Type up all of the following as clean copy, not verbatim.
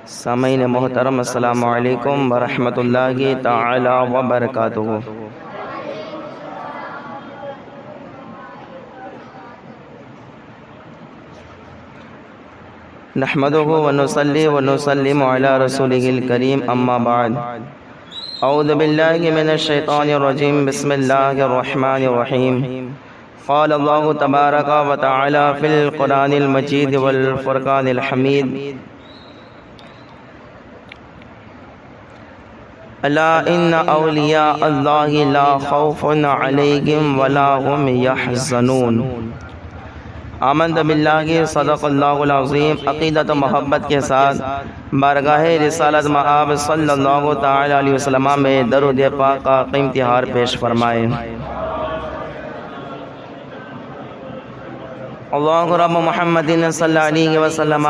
سامعین محترم، السلام علیکم ورحمۃ اللہ تعالی وبرکاتہ۔ نحمده ونصلي ونسلم على رسوله الكريم، اما بعد، اعوذ باللہ من الشیطان الرجیم، بسم اللہ الرحمن الرحیم۔ قال اللہ تبارک وتعالی فی القرآن المجید والفرقان الحمید، الا ان اولیاء اللہ لا خوف علیہم ولا هم یحزنون۔ آمنت باللہ، صدق اللہ العظیم۔ عقیدت و محبت کے ساتھ بارگاہ رسالت مآب صلی اللہ تعالی علیہ وسلم میں درود پاک کا قیمتی ہار پیش فرمائے۔ اللہ رب محمد صلی اللہ علیہ وسلم،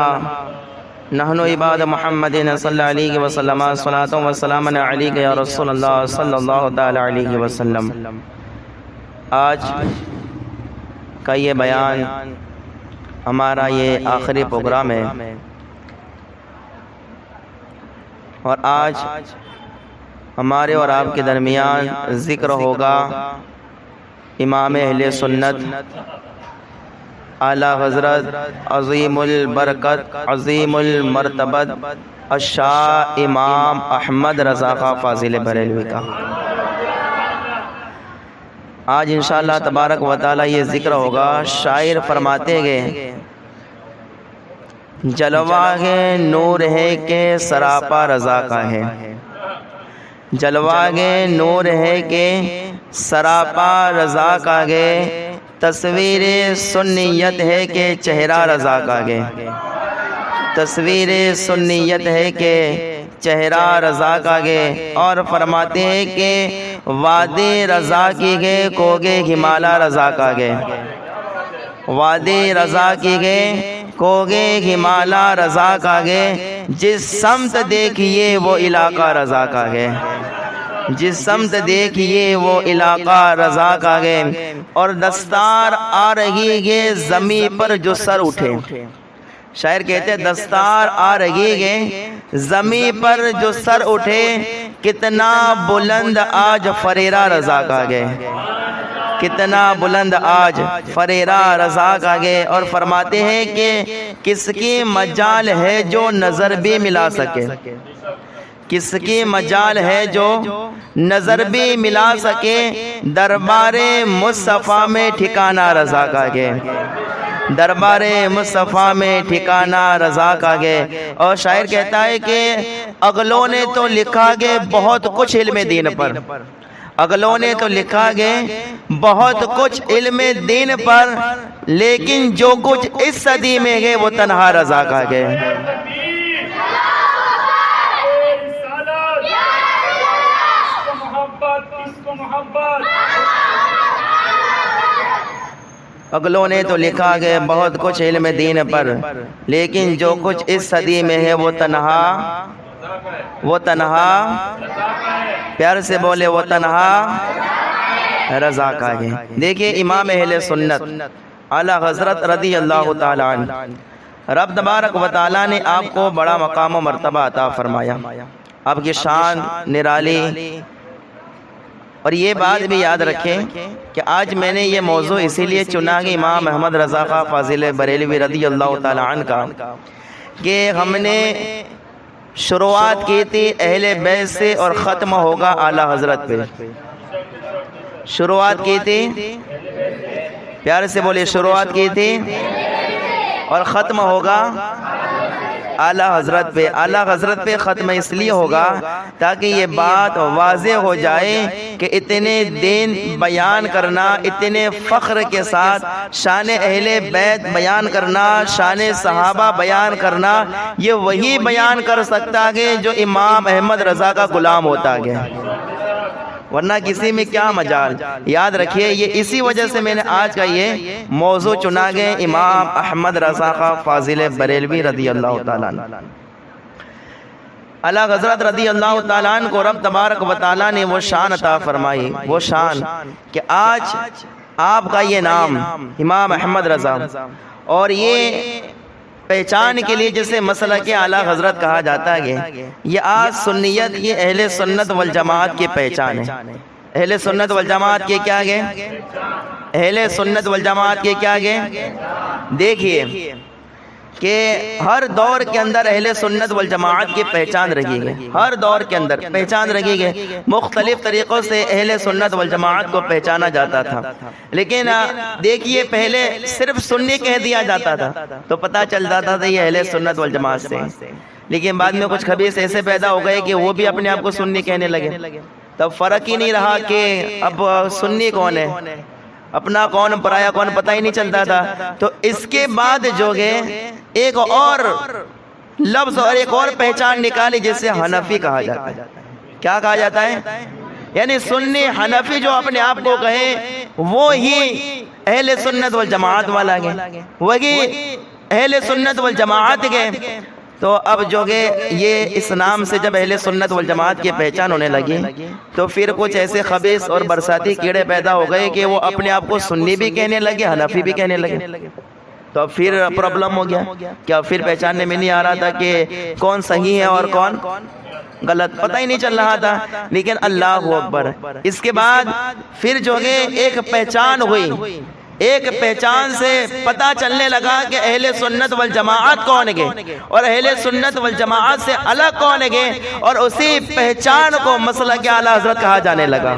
نحن عباد محمد صلی اللہ علیہ وسلم، صلاۃ و سلام علیک یا رسول اللہ صلی اللہ تعالی علیہ وسلم۔ آج کا یہ بیان ہمارا یہ آخری پروگرام ہے، اور آج ہمارے اور آپ کے درمیان ذکر ہوگا امام اہل سنت اعلیٰ حضرت عظیم البرکت عظیم المرتبت الشاہ امام احمد رضا خاں فاضل بریلوی کا۔ آج انشاءاللہ تبارک و تعالی یہ ذکر ہوگا۔ شاعر فرماتے گئے، جلوہ ہے نور ہے کہ سراپا رضا کا ہے، جلوہ ہے نور ہے کہ سراپا رضا کا گے، تصویر سنیت ہے کہ چہرہ رضا کا گے، تصویر سنیت ہے کہ چہرہ رضا کا گے۔ اور فرماتے ہیں کہ وادی رضا کی گے کوگے ہمالا رضا کا گے، وادی رضا کی گے کوگے ہمالا رضا کا گے، جس سمت دیکھیے وہ علاقہ رضا کا گے، جس سمت دیکھیے وہ علاقہ رضا کا گے۔ اور دستار آ رہی گے زمین پر جو سر اٹھے، شاعر کہتے ہیں دستار آ رہی گے زمین پر جو سر اٹھے، کتنا بلند آج فریرہ رضا کا گے، کتنا بلند آج فریرہ رضا کا گے۔ اور فرماتے ہیں کہ کس کی مجال ہے جو نظر بھی ملا سکے، کس کی مجال ہے جو نظر بھی ملا سکے، دربار مصطفیٰ میں ٹھکانہ رضا کا گے، دربار مصطفیٰ میں ٹھکانہ رضا کا گے۔ اور شاعر کہتا ہے کہ اگلوں نے تو لکھا گے بہت کچھ علم دین پر، اگلوں نے تو لکھا گے بہت کچھ علم دین پر، لیکن جو کچھ اس صدی میں گئے وہ تنہا رضا کا گئے۔ اگلوں نے تو لکھا گئے بہت کچھ علم دین پر، لیکن جو کچھ اس صدی میں ہے وہ تنہا، وہ تنہا، پیار سے بولے وہ تنہا رضا کا ہے۔ دیکھیے امام اہل سنت اعلیٰ حضرت رضی اللہ تعالی عنہ، رب تبارک و تعالی نے آپ کو بڑا مقام و مرتبہ عطا فرمایا، آپ کی شان نرالی۔ اور یہ بات بھی یاد رکھیں کہ آج میں نے یہ موضوع اسی لیے چنا کہ امام احمد رضا خاں فاضل بریلوی رضی اللہ تعالی عنہ کا، کہ ہم نے شروعات کی تھی اہل بیت سے اور ختم ہوگا اعلیٰ حضرت پہ، شروعات کی تھی، پیار سے بولے شروعات کی تھی اور ختم ہوگا اعلیٰ حضرت پہ۔ اعلیٰ حضرت پہ ختم اس لیے ہوگا تاکہ یہ بات واضح ہو جائے کہ اتنے دین بیان کرنا، اتنے فخر کے ساتھ شان اہل بیت بیان کرنا، شان صحابہ بیان کرنا، یہ وہی بیان کر سکتا ہے جو امام احمد رضا کا غلام ہوتا ہے، ورنہ کسی میں کیا مجال۔ یاد رکھیے یہ اسی وجہ سے میں نے آج کا یہ موضوع چنا گئے، امام احمد رضا خاں فاضل بریلوی رضی اللہ تعالیٰ عنہ۔ اعلیٰ حضرت رضی اللہ تعالیٰ عنہ کو رب تبارک و تعالیٰ نے وہ شان عطا فرمائی، وہ شان کہ آج آپ کا یہ نام امام احمد رضا، اور یہ پہچان کے لیے جسے مسلک اعلیٰ حضرت کہا جاتا ہے، یہ آج سنیت، یہ اہل سنت والجماعت کی پہچان ہے۔ اہل سنت والجماعت کے کیا گئے؟ اہل سنت والجماعت کے کیا گئے؟ دیکھیے کہ ہر دور کے اندر اہل سنت والجماعت کی پہچان رہی ہے، ہر دور کے اندر پہچان رہی ہے، مختلف طریقوں سے اہل سنت والجماعت کو پہچانا جاتا تھا۔ لیکن دیکھیے پہلے صرف سنی کہہ دیا جاتا تھا تو پتہ چلتا تھا یہ اہل سنت والجماعت سے، لیکن بعد میں کچھ خبیث ایسے پیدا ہو گئے کہ وہ بھی اپنے آپ کو سنی کہنے لگے، تب فرق ہی نہیں رہا کہ اب سنی کون ہے، اپنا کون پرایا کون پتہ ہی نہیں چلتا تھا۔ تو اس کے بعد جو گئے ایک اور لفظ اور ایک اور پہچان نکالی جسے حنفی کہا جاتا ہے۔ کیا کہا جاتا ہے؟ یعنی سنی حنفی جو اپنے آپ کو کہے وہ ہی اہل سنت والجماعت والا گئے، وہی اہل سنت والجماعت گئے۔ تو اب جو گئے یہ اس نام سے جب اہل سنت والجماعت کی پہچان ہونے لگی تو پھر کچھ ایسے خبیث اور برساتی کیڑے پیدا ہو گئے کہ وہ اپنے آپ کو سنی بھی کہنے لگے، حنفی بھی کہنے لگے۔ تو پھر پرابلم ہو گیا، کیا پھر پہچاننے میں نہیں آ رہا تھا کہ کون صحیح ہے اور کون غلط، پتہ ہی نہیں چل رہا تھا۔ لیکن اللہ اکبر، اس کے بعد پھر جو ہے ایک پہچان ہوئی، ایک پہچان سے پتہ چلنے لگا کہ اہل سنت والجماعت کون گئے اور اہل سنت والجماعت سے الگ کون گئے، اور اسی پہچان کو مسلک اعلیٰ حضرت کہا جانے لگا،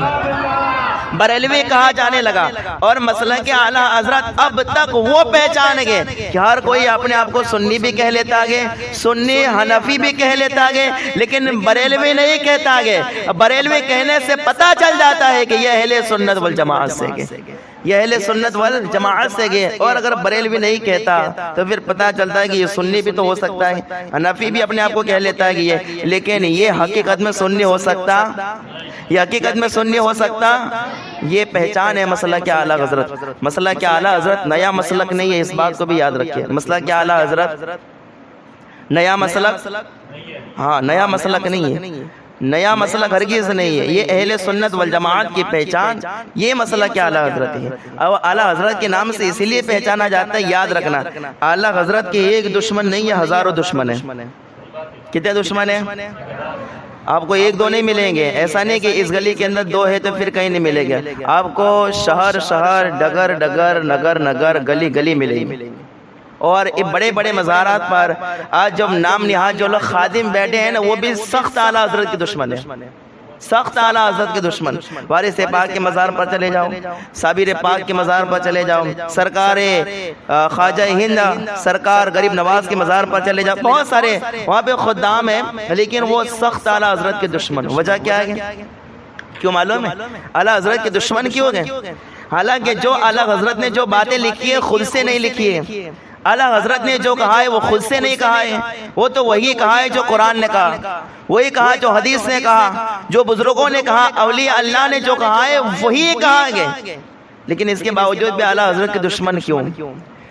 بریلوی کہا جانے لگا۔ اور مسلک اعلیٰ حضرت اب تک وہ پہچان گئے کہ ہر کوئی اپنے آپ کو سنی بھی کہہ لیتا گئے، سنی حنفی بھی کہہ لیتا گئے، لیکن بریلوی نہیں کہتا گئے۔ بریلوی کہنے سے پتہ چل جاتا ہے کہ یہ اہل سنت والجماعت سے گئے، یہ اہل سنت والجماعت سے گئے۔ اور اگر بریلوی نہیں کہتا تو پھر پتہ چلتا ہے کہ یہ سنی بھی تو ہو سکتا ہے، حنفی بھی اپنے آپ کو کہہ لیتا ہے کہ یہ، لیکن یہ حقیقت میں سنی ہو سکتا، یہ حقیقت میں سنی ہو سکتا۔ یہ پہچان ہے مسلک اعلیٰ حضرت۔ مسلک اعلیٰ حضرت نیا مسلک نہیں ہے، اس بات کو بھی یاد رکھیے۔ مسلک اعلیٰ حضرت نیا مسلک، ہاں نیا مسلک نہیں ہے، نیا مسلک ہرگز نہیں ہے، یہ اہل سنت والجماعت کی پہچان، یہ مسلک اعلیٰ حضرت ہے۔ اور اعلیٰ حضرت کے نام سے اسی لیے پہچانا جاتا ہے، یاد رکھنا اعلیٰ حضرت کے ایک دشمن نہیں ہے، ہزاروں دشمن ہیں۔ کتنے دشمن ہیں؟ آپ کو ایک دو نہیں ملیں گے، ایسا نہیں کہ اس گلی کے اندر دو ہے تو پھر کہیں نہیں ملے گا، آپ کو شہر شہر، ڈگر ڈگر، نگر نگر، گلی گلی ملے گی۔ اور بڑے بڑے مزارات پر آج جب نام نہاد جو لوگ خادم بیٹھے ہیں نا، وہ بھی سخت اعلیٰ حضرت کے دشمن ہیں، سخت اعلیٰ حضرت کے دشمن۔ وارث پاک کے مزار پر چلے جاؤ، صابر پاک کے مزار پر چلے جاؤ، سرکار خواجہ ہند سرکار غریب نواز کے مزار پر چلے جاؤ، بہت سارے وہاں پہ خدام ہیں، لیکن وہ سخت اعلیٰ حضرت کے دشمن۔ وجہ کیا ہے؟ کیوں معلوم ہے؟ اعلیٰ حضرت کے دشمن کیوں گئے؟ حالانکہ جو اعلیٰ حضرت نے جو باتیں لکھی ہیں خود سے نہیں لکھی ہے، اعلیٰ حضرت نے جو کہا ہے وہ خود سے نہیں کہا ہے، وہ تو وہی کہا ہے جو قرآن نے کہا، وہی کہا جو حدیث نے کہا، جو بزرگوں نے کہا، اولیاء اللہ نے جو کہا ہے وہی کہا گئے۔ لیکن اس کے باوجود بھی اعلیٰ حضرت کے دشمن کیوں؟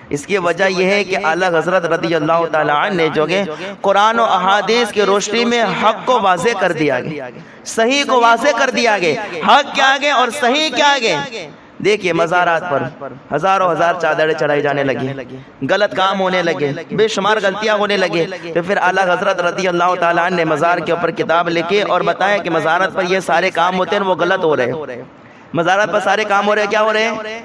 اس کی وجہ یہ ہے کہ اعلیٰ حضرت رضی اللہ تعالیٰ عنہ نے جو کہ قرآن و احادیث کی روشنی میں حق کو واضح کر دیا گیا، صحیح کو واضح کر دیا گیا، حق کیا گئے اور صحیح کیا گئے۔ دیکھیے مزارات پر ہزاروں ہزار چادریں چڑھائی جانے لگی، غلط کام ہونے لگے، بے شمار غلطیاں ہونے لگے، تو پھر اعلیٰ حضرت رضی اللہ تعالیٰ عنہ نے مزار کے اوپر کتاب لکھی اور بتایا کہ مزارات پر یہ سارے کام ہوتے ہیں وہ غلط ہو رہے ہیں، مزارات پر سارے کام ہو رہے ہیں، کیا ہو رہے ہیں؟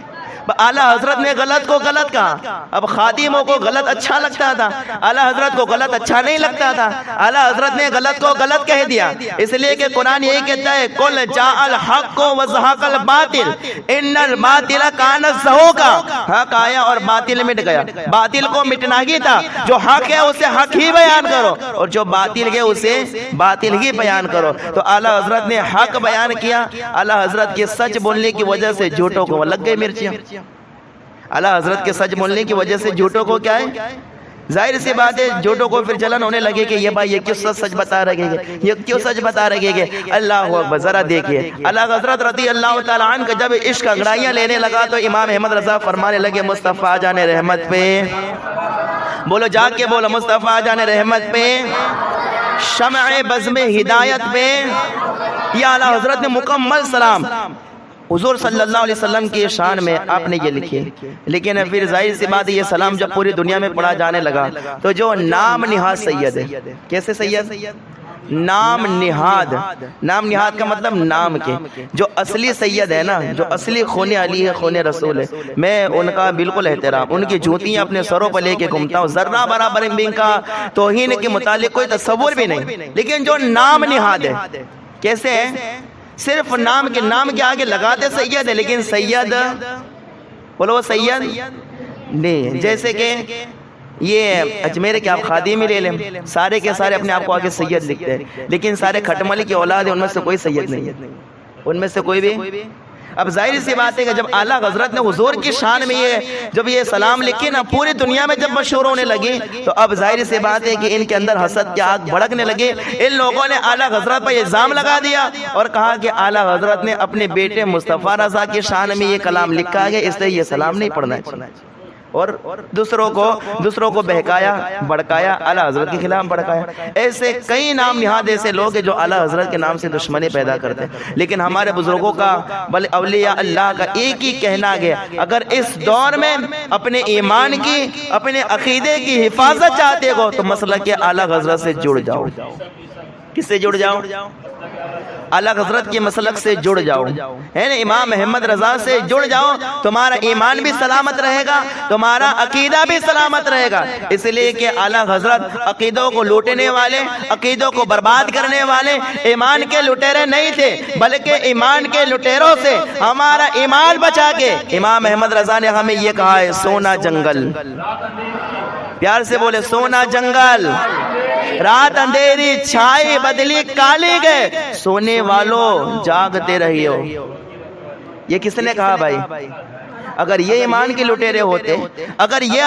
اعلیٰ حضرت نے غلط کو غلط کہا۔ اب خادموں کو غلط اچھا لگتا تھا، اعلیٰ حضرت کو غلط اچھا نہیں لگتا تھا، اعلیٰ حضرت نے غلط کو غلط کہہ دیا، اس لیے کہ قرآن یہی کہتا ہے قل جاء الحق وزهق الباطل ان الباطل کان زهوقا، حق آیا اور باطل مٹ گیا، باطل کو مٹنا ہی تھا، جو حق ہے اسے حق ہی بیان کرو اور جو باطل ہے اسے باطل ہی بیان کرو۔ تو اعلیٰ حضرت نے حق بیان کیا، اعلیٰ حضرت کے سچ بولنے کی وجہ سے جھوٹوں کو لگ گئی مرچیاں، اعلیٰ حضرت کے سچ بولنے کی وجہ سے جھوٹوں کو کیا ہے؟ ظاہر سی بات ہے جھوٹوں کو پھر جلن ہونے لگے کہ یہ بھائی یہ کیوں سچ بتا رہے گے، یہ کیوں سچ بتا رہے گے۔ اللہ اکبر، ذرا دیکھیے اعلیٰ حضرت رضی اللہ تعالیٰ عنہ کا جب عشق انگڑائیاں لینے لگا تو امام احمد رضا فرمانے لگے مصطفیٰ جان رحمت پہ، بولو جا کے بولو مصطفیٰ جان رحمت پہ، شمع بزم ہدایت پہ۔ یہ اعلیٰ حضرت نے مکمل سلام حضور صلی اللہ علیہ وسلم کی شان میں آپ نے یہ لکھی، لیکن پھر ظاہر سی بات ہے یہ سلام جب پوری دنیا میں پڑھا جانے لگا تو جو نام نہاد سید ہے، کیسے سید؟ نام نہاد، نام نہاد کا مطلب نام کے، جو اصلی سید ہے نا، جو اصلی خون علی ہے، خون رسول ہے، میں ان کا بالکل احترام، ان کی جوتیاں اپنے سروں پر لے کے گھومتا ہوں، ذرہ برابر ان کا توہین کے متعلق کوئی تصور بھی نہیں، لیکن جو نام نہاد ہے کیسے ہے؟ صرف نام کے آگے لگاتے سید ہے، لیکن سید بولو سید نہیں، جیسے کہ یہ اجمیر کے آپ خادمی لے لیں، سارے کے سارے اپنے آپ کو آگے سید لکھتے ہیں، لیکن سارے کھٹملی کی اولاد ہیں، ان میں سے کوئی سید نہیں ہے، ان میں سے کوئی بھی۔ اب ظاہر سی بات ہے کہ جب اعلیٰ حضرت نے حضور کی شان میں جب یہ سلام لکھی نا، پوری دنیا میں جب مشہور ہونے لگی، تو اب ظاہر سی بات ہے کہ ان کے اندر حسد کی آگ بھڑکنے لگے۔ ان لوگوں نے اعلیٰ حضرت پر الزام لگا دیا اور کہا کہ اعلیٰ حضرت نے اپنے بیٹے مصطفیٰ رضا کی شان میں یہ کلام لکھا ہے، اس لیے یہ سلام نہیں پڑھنا چاہیے، اور دوسروں کو بہکایا، بڑکایا، اعلیٰ حضرت کے خلاف بڑکایا۔ ایسے کئی نام نہاد ایسے لوگ ہیں جو اعلیٰ حضرت کے نام سے دشمنی پیدا کرتے ہیں، لیکن ہمارے بزرگوں کا بل اولیاء اللہ کا ایک ہی کہنا گیا، اگر اس دور میں اپنے ایمان کی، اپنے عقیدے کی حفاظت چاہتے ہو تو مسلک اعلیٰ حضرت سے جڑ جاؤ۔ کس سے جڑ جاؤ؟ اعلیٰ حضرت کے مسلک سے جڑ جاؤ، ہے نا، امام احمد رضا سے جڑ جاؤ، تمہارا ایمان بھی سلامت رہے گا، تمہارا عقیدہ بھی سلامت رہے گا، اس لیے کہ اعلیٰ حضرت عقیدوں کو لوٹنے والے، عقیدوں کو برباد کرنے والے ایمان کے لٹیرے نہیں تھے، بلکہ ایمان کے لٹیروں سے ہمارا ایمان بچا کے امام احمد رضا نے ہمیں یہ کہا ہے، سونا جنگل، پیار سے بولے سونا جنگل، رات اندھیری چھائی بدلی کالی گئے، سونے والوں جاگتے رہیو۔ یہ کس نے کہا بھائی؟ اگر یہ ایمان کے لٹیرے ہوتے، اگر یہ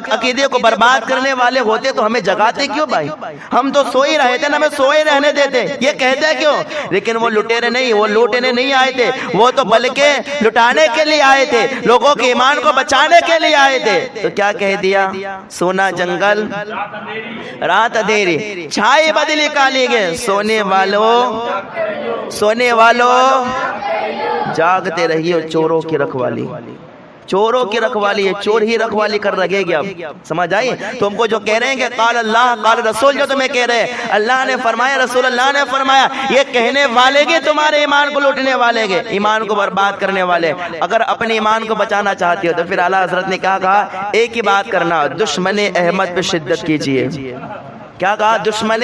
عقیدے کو برباد کرنے والے ہوتے تو ہمیں جگاتے کیوں بھائی؟ ہم تو سو ہی رہے تھے نا، ہمیں سوئے رہنے دیتے، یہ کہتے کیوں؟ لیکن وہ لٹیرے نہیں، وہ لوٹنے نہیں آئے تھے، وہ تو بلکہ لٹانے کے لیے آئے تھے، لوگوں کے ایمان کو بچانے کے لیے آئے تھے۔ تو کیا کہہ دیا؟ سونا جنگل، رات اندھیری، چھائی بدلی کالی گئے، سونے والوں جاگتے رہیے، چوروں کی رکھوالی، چوروں کی رکھوالی ہے، چور ہی رکھوالی کر رہے گی۔ اب سمجھ آئی؟ تم کو جو کہہ رہے ہیں کہ قال اللہ قال رسول، جو تمہیں کہہ رہے ہیں اللہ نے فرمایا، رسول اللہ نے فرمایا، یہ کہنے والے گے تمہارے ایمان کو لوٹنے والے گے، ایمان کو برباد کرنے والے۔ اگر اپنے ایمان کو بچانا چاہتے ہو تو پھر اعلیٰ حضرت نے کیا کہا؟ ایک ہی بات کرنا، دشمن احمد پہ شدت کیجئے۔ کیا کہا؟ دشمن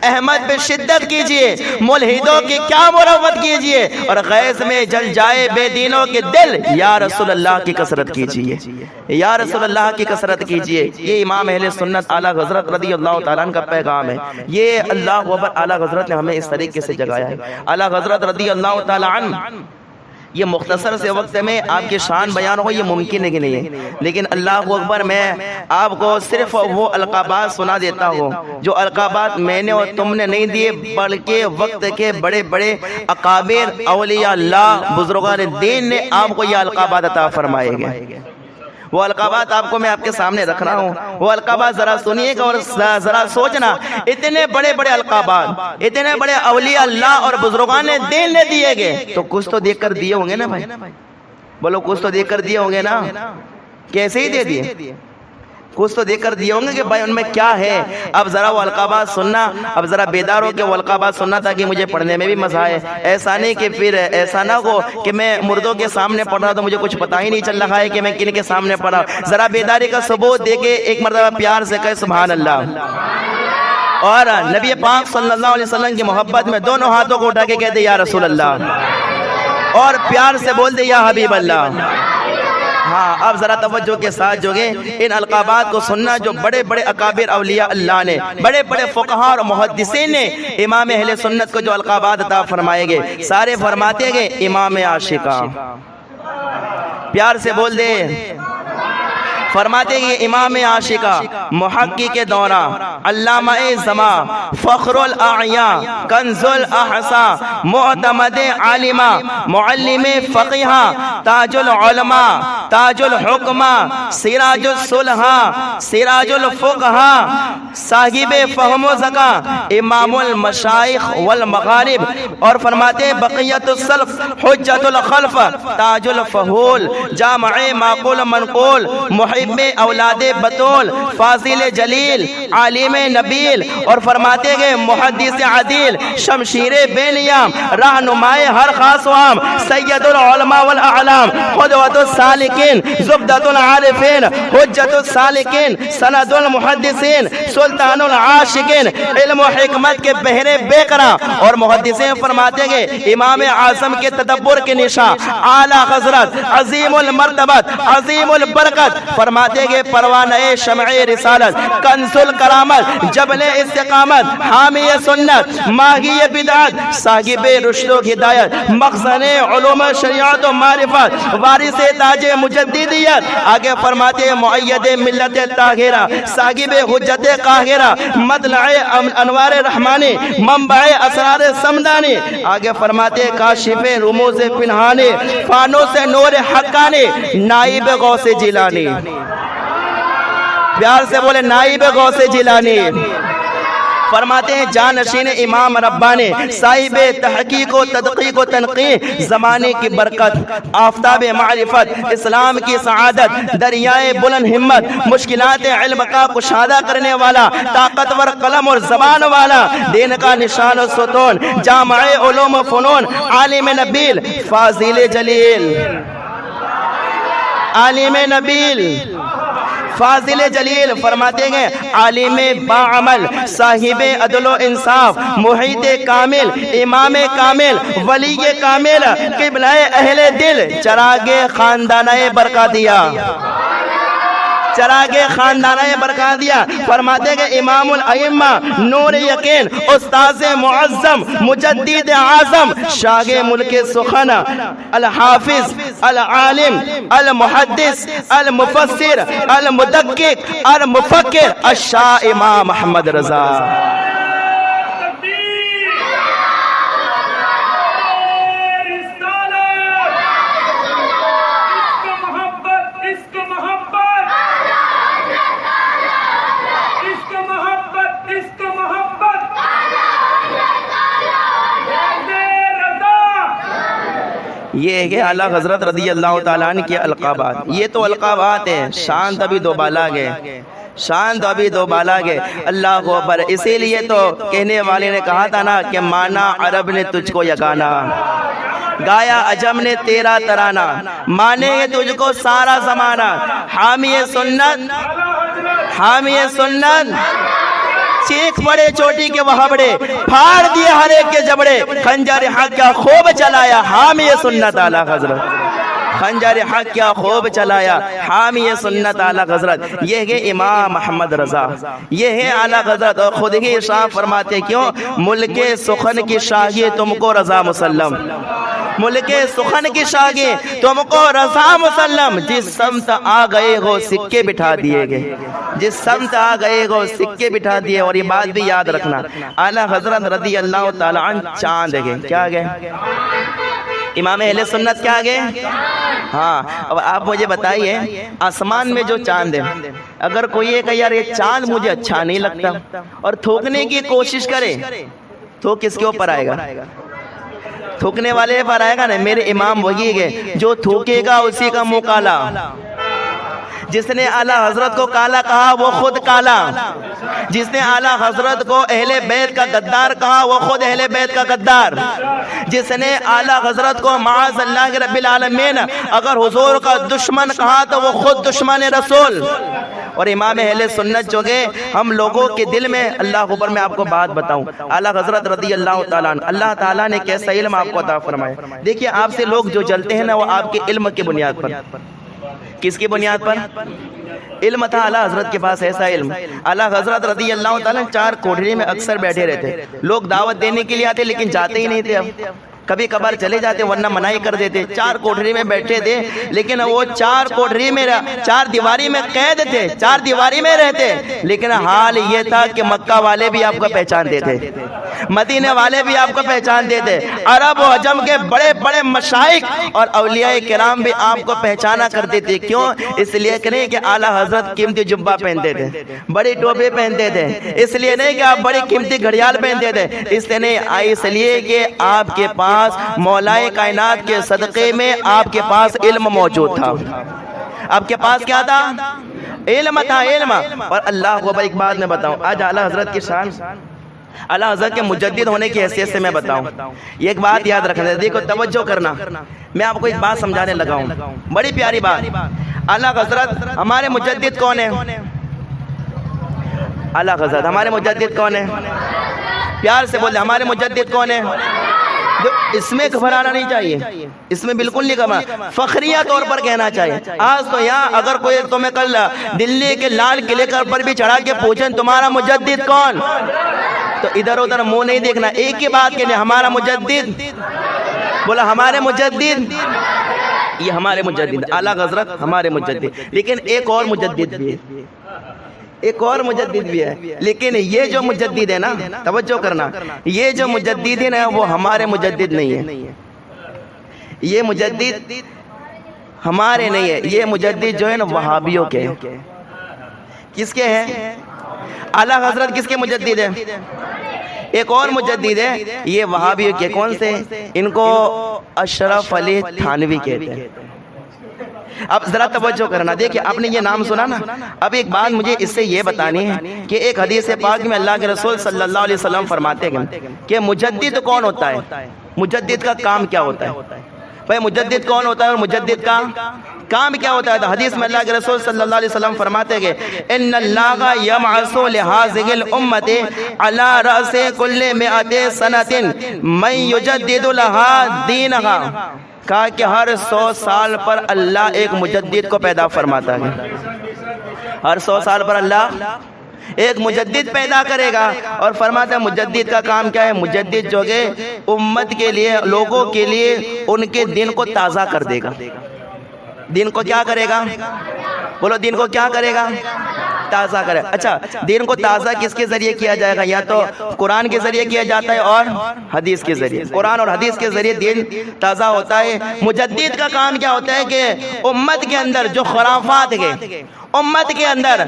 احمد پہ شدت کیجئے، ملحدوں کی کیا مروت کیجئے، اور غیظ میں جل جائے بے دینوں کے دل، یا رسول اللہ کی کثرت کیجئے، یا رسول اللہ کی کثرت کیجئے۔ یہ امام اہل سنت اعلیٰ حضرت رضی اللہ تعالیٰ عنہ کا پیغام ہے۔ یہ اللہ اکبر، اعلیٰ حضرت نے ہمیں اس طریقے سے جگایا ہے۔ اعلیٰ حضرت رضی اللہ تعالیٰ عنہ، یہ مختصر سے وقت میں آپ کی شان بیان ہو یہ ممکن ہے نہیں ہے، لیکن اللہ اکبر، میں آپ کو صرف وہ القابات سنا دیتا ہوں جو القابات میں نے اور تم نے نہیں دیے، بلکہ وقت کے بڑے بڑے اکابر اولیاء اللہ بزرگان دین نے آپ کو یہ القابات عطا فرمائے گئے۔ وہ القابات آپ کو میں آپ کے سامنے رکھ رہا ہوں، وہ القابات ذرا سنیے گا اور ذرا سوچنا، اتنے بڑے بڑے القابات اتنے بڑے اولیاء اللہ اور بزرگان دین نے دیے گئے، تو کچھ تو دیکھ کر دیے ہوں گے نا بھائی؟ بولو کچھ تو دیکھ کر دیے ہوں گے نا؟ کیسے ہی دے دیے؟ کچھ تو دیکھ کر دیے ہوں گے کہ بھائی ان میں کیا ہے۔ اب ذرا وہ القابات سننا، اب ذرا بیدار ہو کے وہ القابات سننا تاکہ مجھے پڑھنے میں بھی مزہ آئے۔ ایسا نہیں کہ پھر ایسا نہ ہو کہ میں مردوں کے سامنے پڑھ رہا تو مجھے کچھ پتہ ہی نہیں چل رہا ہے کہ میں کن کے سامنے پڑھا۔ ذرا بیداری کا ثبوت دے کے ایک مرتبہ پیار سے کہے سبحان اللہ، اور نبی پاک صلی اللہ علیہ وسلم کی محبت میں دونوں ہاتھوں کو اٹھا کے کہتے یا رسول اللہ، اور پیار سے بول دے یا حبیب اللہ۔ ہاں، اب ذرا توجہ کے ساتھ جو گے ان القابات کو سننا جو بڑے بڑے اکابر اولیاء اللہ نے، بڑے بڑے فقہاء اور محدثین نے امام اہل سنت کو جو القابات عطا فرمائے گئے، سارے فرماتے گئے امام عاشقہ، پیار سے بول دے فرماتے ہیں امام عاشقہ محقق دورہ علامہ زمان فخر الاعیاں کنز الاحصاء معتمد عالمہ معلم فقیہہ تاج العلماء تاج الحکمہ سراج الصلحاء سراج الفقہاء صاحب فہم و ذکا امام المشائخ والمغارب، اور فرماتے ہیں بقیت السلف حجت الخلف تاج الفہول جامع معقول منقول محب اولاد بطول فاضل جلیل عالم نبیل، اور فرماتے ہیں محدث عدیل شمشیر بے نیام رہنمائے ہر خاص و عام سید العلماء والاعلام قدوۃ السالکین زبدۃ العارفین حجت السالکین سند المحدثین سلطان العاشقین علم و حکمت کے بحر بے قرار، اور محدثین فرماتے ہیں امام اعظم کے تدبر کے نشاں اعلیٰ حضرت عظیم المرتبت عظیم البرکت، فرماتے ہیں پروانہ شمع رسالت کنز الکرامت جبل استقامت حامی سنت ماہی بدعت صاحب رشد و ہدایت مخزن علوم شریعت و معرفت وارث تاج مجددیت، آگے فرماتے ہیں مؤید ملت طاہرہ صاحب حجت قاہرہ مطلع انوار رحمانی منبع اسرار سمدانی، آگے فرماتے ہیں کاشف رموز پنہانی فانوس نور حقانی نائب غوث جیلانی، پیار سے بولے نائب غوث جیلانی، فرماتے ہیں جانشین امام ربانی صاحب تحقیق و تدقیق و تنقیح زمانے کی برکت آفتاب معرفت اسلام کی سعادت دریائے بلند ہمت مشکلات علم کا کشادہ کرنے والا طاقتور قلم اور زبان والا دین کا نشان و ستون جامع علوم و فنون عالم نبیل فاضل جلیل عالم نبیل فاضل جلیل، فرماتے ہیں عالم باعمل صاحب عدل و انصاف محیط کامل امام کامل ولی کامل قبلہ اہل دل چراغ خاندانہ برکاتیہ چراغ خاندانہ برکاتیہ، فرماتے ہیں امام الائمہ نور یقین استاذ معظم مجدد اعظم شاہ ملک سخن الحافظ العالم المحدث المفسر المدقق المفکر الشاہ امام محمد رضا۔ یہ ہے اعلیٰ حضرت رضی اللہ تعالیٰ عنہ کے القابات، یہ تو القابات ہیں، شان تو ابھی دو بالا گئے، شان تو ابھی دو بالا گئے، اللہ اکبر۔ اسی لیے تو کہنے والے نے کہا تھا نا کہ مانا عرب نے تجھ کو یگانا گایا عجم نے تیرا ترانہ مانے گے تجھ کو سارا زمانہ حامی سنت حامی سنت چیخ پڑے چوٹی کے وہبڑے پھاڑ دیے ہر ایک کے جبڑے خنجر حق کیا خوب چلایا حامی سنت اعلیٰ حضرت خنجر حق کیا خوب چلایا حامی سنت اعلیٰ حضرت۔ یہ ہے امام محمد رضا، یہ ہے اعلیٰ حضرت، اور خود ہی ارشاد فرماتے کیوں ملک سخن کی شاہی تم کو رضا مسلم، ملک سخن کی شاہی تم کو رضا مسلم، جس سمت آ گئے ہو سکے بٹھا دیے گئے، جس سمت آ گئے ہو سکے بٹھا دیے۔ اور یہ بات بھی یاد رکھنا اعلیٰ حضرت رضی اللہ تعالیٰ عنہ چاند گئے، کیا گئے امام اہل سنت کیا گئے؟ ہاں اب آپ مجھے بتائیے آسمان میں جو چاند ہے اگر کوئی یہ کہ یار یہ چاند مجھے اچھا نہیں لگتا اور تھوکنے کی کوشش کرے تو کس کے اوپر آئے گا؟ تھوکنے والے پر آئے گا نا۔ میرے امام وہی گئے جو تھوکے گا اسی کا منہ کالا، جس نے اعلیٰ حضرت کو کالا کہا وہ خود کالا، جس نے اعلیٰ حضرت کو اہل بیت کا غدار کہا وہ خود اہل بیت کا غدار، جس نے اعلیٰ حضرت کو معاذ اللہ رب العالمین اگر حضور کا دشمن کہا تو وہ خود دشمن رسول۔ اور امام اہل سنت جو گئے ہم لوگوں کے دل میں، اللہ اوپر میں آپ کو بات بتاؤں، اعلیٰ حضرت رضی اللہ تعالیٰ عنہ اللہ تعالیٰ نے کیسا علم آپ کو عطا فرمایا۔ دیکھیے آپ سے لوگ جو جلتے ہیں نا وہ آپ کے علم کی بنیاد پر، کس کی بنیاد پر؟ علم تھا اعلیٰ حضرت کے پاس، ایسا علم اعلیٰ حضرت رضی اللہ تعالیٰ چار کوٹھری میں اکثر بیٹھے رہتے، لوگ دعوت دینے کے لیے آتے لیکن جاتے ہی نہیں تھے۔ اب کبھی کبھار چلے جاتے ورنہ منائی کر دیتے. 4 کوٹھری میں بیٹھے تھے لیکن وہ 4 کوٹھری میں 4 دیواری میں قید تھے, 4 دیواری میں رہتے, لیکن حال یہ تھا کہ مکہ والے بھی آپ کو پہچانتے تھے, مدینے والے بھی آپ کو پہچانتے تھے, عرب و عجم کے بڑے بڑے مشائخ اور اولیاء کرام بھی آپ کو پہچانا کرتے تھے. کیوں؟ اس لیے کہ نہیں کہ اعلیٰ حضرت قیمتی جبہ پہنتے تھے, بڑی ٹوپی پہنتے تھے, اس لیے نہیں کہ آپ بڑی قیمتی گھڑیال پہنتے تھے, اس لیے کہ آپ کے پاس مولائے کائنات کے صدقے میں آپ کے پاس علم موجود تھا. آپ کے پاس کیا تھا؟ علم تھا, علم. اور اللہ کو ایک بات میں بتاؤں, آج اعلیٰ حضرت کی شان, اعلیٰ حضرت کے مجدد ہونے کی حیثیت سے میں بتاؤں, یہ ایک بات یاد رکھنا, دیکھو توجہ کرنا, میں آپ کو ایک بات سمجھانے لگا ہوں, بڑی پیاری بات. اعلیٰ حضرت ہمارے مجدد کون ہیں؟ اعلیٰ حضرت ہمارے مجدد کون ہیں؟ پیار سے بولے, ہمارے مجدد کون ہیں؟ اس میں گھبرانا نہیں چاہیے, اس میں بالکل نہیں گھبرانا, فخریہ طور پر کہنا چاہیے. آج تو یہاں اگر کوئی تمہیں کل دلی کے لال قلعے پر بھی چڑھا کے پوچھیں تمہارا مجدد کون, تو ادھر ادھر منہ نہیں دیکھنا, ایک ہی بات کہنے, ہمارا مجدد. بولا ہمارے مجدد, یہ ہمارے مجدد اعلیٰ حضرت ہمارے مجدد. لیکن ایک اور مجدد بھی ہے, ایک اور مجدد بھی ہے, لیکن یہ جو مجدد ہے نا, توجہ کرنا, یہ جو مجدد ہے نا وہ ہمارے مجدد نہیں ہے, یہ مجدد ہمارے نہیں ہے, یہ مجدد جو ہے نا وہابیوں کے ہیں. کس کے ہیں؟ اعلیٰ حضرت کس کے مجدد ہیں؟ ایک اور مجدد ہے, یہ وہابیوں کے. کون سے؟ ان کو اشرف علی تھانوی کہتے ہیں. اب ذرا توجہ کرنا, دیکھیں آپ نے یہ نام سنا نا, اب ایک بات مجھے اس سے یہ بتانی ہے کہ ایک حدیث پاک میں اللہ کے رسول صلی اللہ علیہ وسلم فرماتے ہیں کہ مجدد کون ہوتا ہے, مجدد کا کام کیا ہوتا ہے. بھائی مجدد کون ہوتا ہے اور مجدد کا کام کیا ہوتا ہے؟ تو حدیث میں اللہ کے رسول صلی اللہ علیہ وسلم فرماتے ہیں ان اللہ یبعث لہذه الامه علی راس کل 100 سنه من یجدد لها دینها. کہا کہ ہر 100 سال پر اللہ ایک مجدد کو پیدا فرماتا ہے, ہر 100 سال پر اللہ ایک مجدد پیدا کرے گا. اور فرماتا ہے مجدد کا کام کیا ہے؟ مجدد جو ہے امت کے لیے, لوگوں کے لیے ان کے دین کو تازہ کر دے گا. دین کو کیا کرے گا؟ بولو, دین کو کیا کرے گا؟ تازہ کرے. اچھا, دین کو تازہ کس کے ذریعے کیا جائے گا؟ یا تو قرآن کے ذریعے کیا جاتا ہے اور حدیث کے ذریعے. قرآن اور حدیث کے ذریعے دین تازہ ہوتا ہے. مجدد کا کام کیا ہوتا ہے کہ امت کے اندر جو خرافات ہیں, امت کے اندر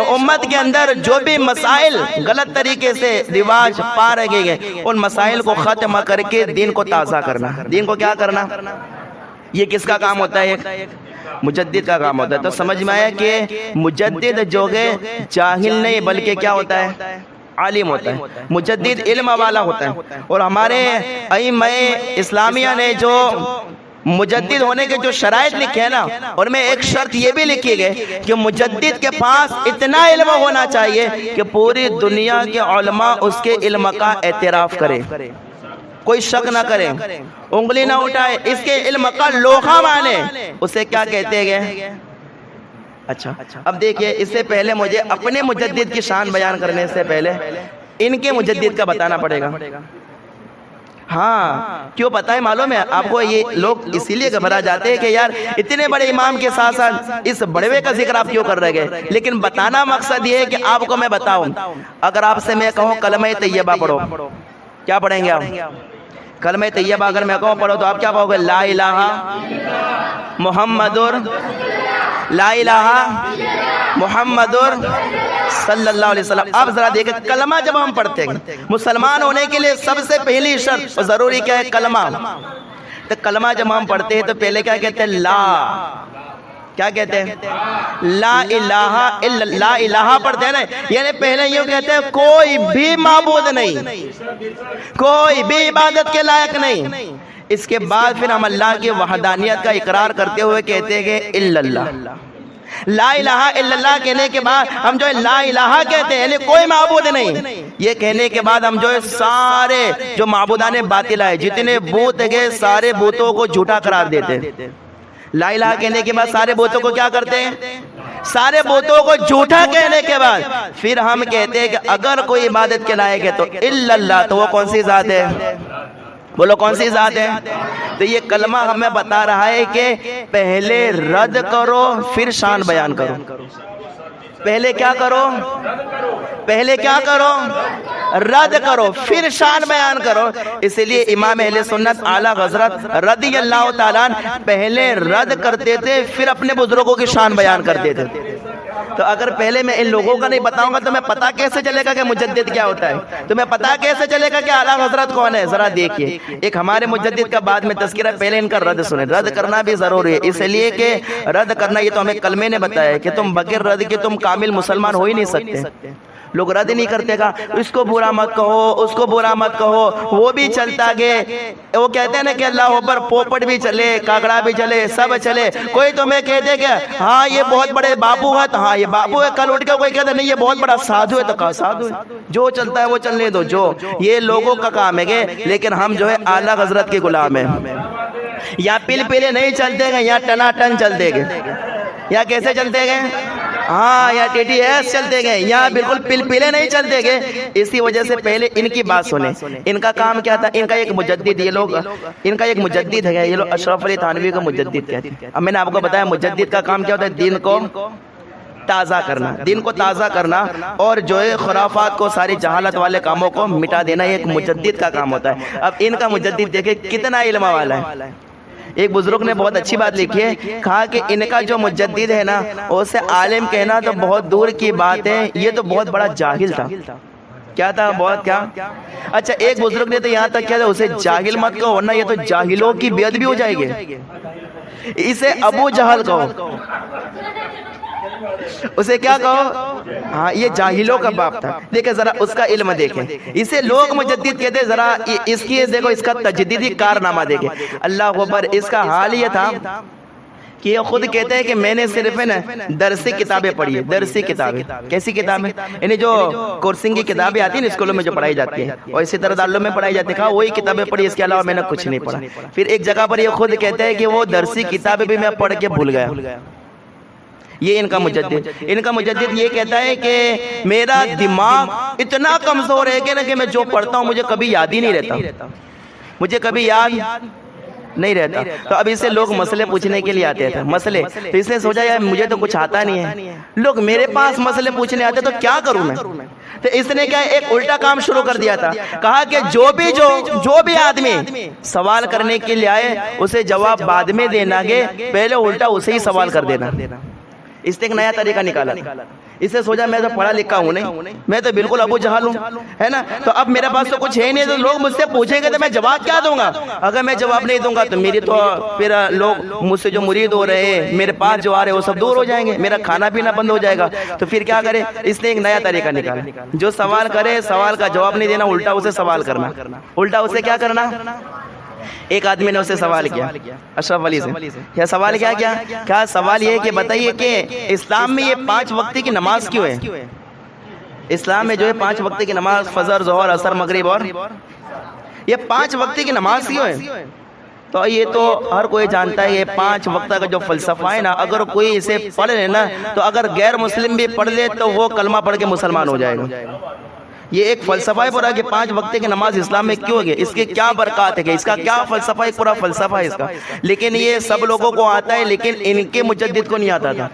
امت کے اندر جو بھی مسائل غلط طریقے سے رواج پا رہے ہیں, ان مسائل کو ختم کر کے دین کو تازہ کرنا. دین کو کیا کرنا؟ یہ کس کا کام ہوتا ہے؟ مجدد کا کام ہوتا ہے. تو سمجھ میں آیا کہ مجدد جو ہے جاہل نہیں بلکہ کیا ہوتا ہے؟ عالم ہوتا ہے. مجدد علم والا ہوتا ہے. اور ہمارے ائمہ اسلامیہ نے جو مجدد ہونے کے جو شرائط لکھے ہیں نا, ان میں ایک شرط یہ بھی لکھی گئی کہ مجدد کے پاس اتنا علم ہونا چاہیے کہ پوری دنیا کے علماء اس کے علم کا اعتراف کریں, کوئی شک نہ کرے, انگلی نہ اٹھائے, اس کے علم کا لوہا مانے. اسے کیا کہتے ہیں؟ اچھا, اب دیکھیے, اس سے پہلے مجھے اپنے مجدد کی شان بیان کرنے سے پہلے ان کے مجدد کا بتانا پڑے گا. ہاں, کیوں پتہ ہے معلوم ہے آپ کو؟ یہ لوگ اسی لیے گھبرا جاتے ہیں کہ یار اتنے بڑے امام کے ساتھ ساتھ اس بڑوے کا ذکر آپ کیوں کر رہے گئے. لیکن بتانا مقصد یہ ہے کہ آپ کو میں بتاؤں, اگر آپ سے میں کہوں کلمہ طیبہ پڑھو, کیا پڑھیں گے آپ؟ کلمہ طیبہ اگر میں کہوں پڑھو تو آپ کیا کہو گے؟ لا الہ محمد لا الہ محمد صلی اللہ علیہ وسلم. اب ذرا دیکھیں, کلمہ جب ہم پڑھتے ہیں, مسلمان ہونے کے لیے سب سے پہلی شرط ضروری کیا ہے؟ کلمہ. تو کلمہ جب ہم پڑھتے ہیں تو پہلے کیا کہتے ہیں؟ لا. کیا کہتے ہیں؟ لا الہ الا, لا الہ پڑھتے ہیں نا, یعنی پہلے یہ کہتے ہیں کوئی بھی معبود نہیں, کوئی بھی عبادت کے لائق نہیں. اس کے بعد پھر ہم اللہ کی وحدانیت کا اقرار کرتے ہوئے کہتے ہیں کہ الا اللہ. لا الہ الا اللہ کہنے کے بعد ہم جو لا الہ کہتے ہیں, یعنی کوئی معبود نہیں, یہ کہنے کے بعد ہم جو سارے جو معبودان باطل ہے, جتنے بت ہیں, سارے بتوں کو جھوٹا قرار دیتے ہیں. لا الہ کہنے کے بعد سارے بتوں کو کیا کرتے ہیں؟ سارے بتوں کو جھوٹا کہنے کے بعد پھر ہم کہتے ہیں کہ اگر کوئی عبادت کے لائق ہے تو الا اللہ, تو وہ کون سی ذات ہے؟ بولو کون سی ذات ہے؟ تو یہ کلمہ ہمیں بتا رہا ہے کہ پہلے رد کرو پھر شان بیان کرو. پہلے کیا کرو؟ پہلے کیا کرو؟ رد کرو پھر شان بیان کرو. اس لیے امام اہل سنت اعلیٰ حضرت رضی اللہ تعالیٰ عنہ پہلے رد کرتے تھے پھر اپنے بزرگوں کی شان بیان کرتے تھے. تو اگر پہلے میں ان لوگوں کا نہیں بتاؤں گا تو میں پتا کیسے چلے گا کہ مجدد کیا ہوتا ہے؟ تو میں پتا کیسے چلے گا کہ اعلیٰ حضرت کون ہے؟ ذرا دیکھیے، ایک ہمارے مجدد کا بعد میں تذکرہ، پہلے ان کا رد سنیں. رد کرنا بھی ضروری ہے، اس لیے کہ رد کرنا یہ تو ہمیں کلمے نے بتایا ہے کہ تم بغیر رد کے تم کامل مسلمان ہو ہی نہیں سکتے. لوگ رد نہیں کرتے گا، اس کو برا مت کہو، اس کو برا مت کہو، وہ بھی چلتا گئے. وہ کہتے ہیں نا کہ اللہ اوپر پوپٹ بھی چلے، کاغڑا بھی چلے، سب چلے. کوئی تمہیں کہتے کہ ہاں یہ بہت بڑے بابو ہے، تو ہاں یہ بابو ہے. کل اٹھ کے کوئی کہتا نہیں یہ بہت بڑا سادھو ہے، تو کہا سادھو ہے. جو چلتا ہے وہ چلنے دو. جو یہ لوگوں کا کام ہے کہ لیکن ہم جو ہے اعلیٰ حضرت کے غلام ہیں. یا پل پلے نہیں چلتے گئے، یا ٹنا ٹن چلتے گئے، یا کیسے چلتے گئے؟ ہاں، یا ٹی ٹی ایس چلتے گئے، یا بالکل پل پلے نہیں چلتے گئے. اسی وجہ سے پہلے ان کی بات سنیں. ان کا کام کیا تھا؟ ان کا ایک مجدد، یہ لوگ ان کا ایک مجدد ہے، یہ لوگ اشرف علی تھانوی کو مجدد کہتے ہیں. اب میں نے آپ کو بتایا مجدد کا کام کیا ہوتا ہے؟ دین کو تازہ کرنا، دین کو تازہ کرنا، اور جو ہے خرافات کو، ساری جہالت والے کاموں کو مٹا دینا، یہ ایک مجدد کا کام ہوتا ہے. اب ان کا مجدد دیکھیں کتنا علم والا ہے. ایک بزرگ نے بہت اچھی بات لکھی ہے، کہا کہ ان کا جو مجدد ہے نا اسے عالم کہنا تو بہت دور کی بات ہے، یہ تو بہت بڑا جاہل تھا. کیا تھا؟ بہت کیا؟ اچھا، ایک بزرگ نے تو یہاں تک کیا تھا، اسے جاہل مت کہو ورنہ یہ تو جاہلوں کی بے ادبی ہو جائے گی. اسے ابو جہل کہو، اسے کیا کہو؟ ہاں، یہ جاہلوں کا باپ تھا. دیکھیں ذرا اس کا علم دیکھیں. اسے لوگ مجدد کہتے. ذرا اس کی دیکھو، اس کا تجدیدی کارنامہ دیکھیں. اللہ اکبر. اس کا حال یہ تھا کہ یہ خود کہتے ہیں کہ میں نے صرف نا درسی کتابیں پڑھی ہے. درسی کتابیں کیسی کتابیں؟ یعنی جو کورسنگ کی کتابیں آتی ہیں نا اسکولوں میں جو پڑھائی جاتی ہیں اور اسی طرح دارالعلوم میں پڑھائی جاتی ہے، کہا وہی کتابیں پڑھی، اس کے علاوہ میں نے کچھ نہیں پڑھا. پھر ایک جگہ پر یہ خود کہتے ہیں کہ وہ درسی کتابیں بھی میں پڑھ کے بھول گیا. یہ ان کا مجدد یہ کہتا ہے کہ میرا دماغ اتنا کمزور ہے کہ میں جو پڑھتا ہوں مجھے کبھی یاد ہی نہیں رہتا، مجھے کبھی یاد نہیں رہتا. تو اب اس سے لوگ مسئلے پوچھنے کے لیے آتے تھے، مسئلے. تو اس نے سوچا یار مجھے تو کچھ آتا نہیں ہے، لوگ میرے پاس مسئلے پوچھنے آتے تو کیا کروں میں؟ تو اس نے کیا ایک الٹا کام شروع کر دیا تھا. کہا کہ جو بھی آدمی سوال کرنے کے لیے آئے اسے جواب بعد میں دینا گے، پہلے الٹا اسے ہی سوال کر دینا. اس نے ایک نیا طریقہ نکالا. اس سے سوچا میں تو پڑھا لکھا ہوں نہیں، میں تو بالکل ابو جہل ہوں، ہے نا. تو اب میرے پاس تو کچھ ہے نہیں، تو لوگ مجھ سے پوچھیں گے تو میں جواب کیا دوں گا؟ اگر میں جواب نہیں دوں گا تو میری تو پھر لوگ مجھ سے جو مرید ہو رہے ہیں، میرے پاس جو آ رہے ہیں وہ سب دور ہو جائیں گے، میرا کھانا پینا بند ہو جائے گا. تو پھر کیا کرے؟ اس نے ایک نیا طریقہ نکالا. جو سوال کرے سوال کا جواب نہیں دینا، الٹا اسے سوال کرنا. الٹا اسے کیا کرنا؟ ایک آدمی نے اسے سوال کیا اشرف علی سے. کیا سوال کیا سوال یہ کہ بتائیے کہ اسلام میں یہ 5 وقت کی نماز کیوں ہے؟ اسلام میں جو ہے 5 وقت کی نماز، فجر، ظہر، عصر، مغرب، اور یہ 5 وقت کی نماز کیوں ہے؟ تو یہ تو ہر کوئی جانتا ہے، یہ 5 وقت کا جو فلسفہ ہے نا، اگر کوئی اسے پڑھ لے نا تو اگر غیر مسلم بھی پڑھ لے تو وہ کلمہ پڑھ کے مسلمان ہو جائے گا. یہ ایک فلسفہ ہے پورا کہ 5 وقت کی نماز اسلام میں کیوں ہے، اس کے کیا برکات ہے، اس کا کیا فلسفہ ہے، پورا فلسفہ ہے اس کا. لیکن یہ سب لوگوں کو آتا ہے، لیکن ان کے مجدد کو نہیں آتا تھا.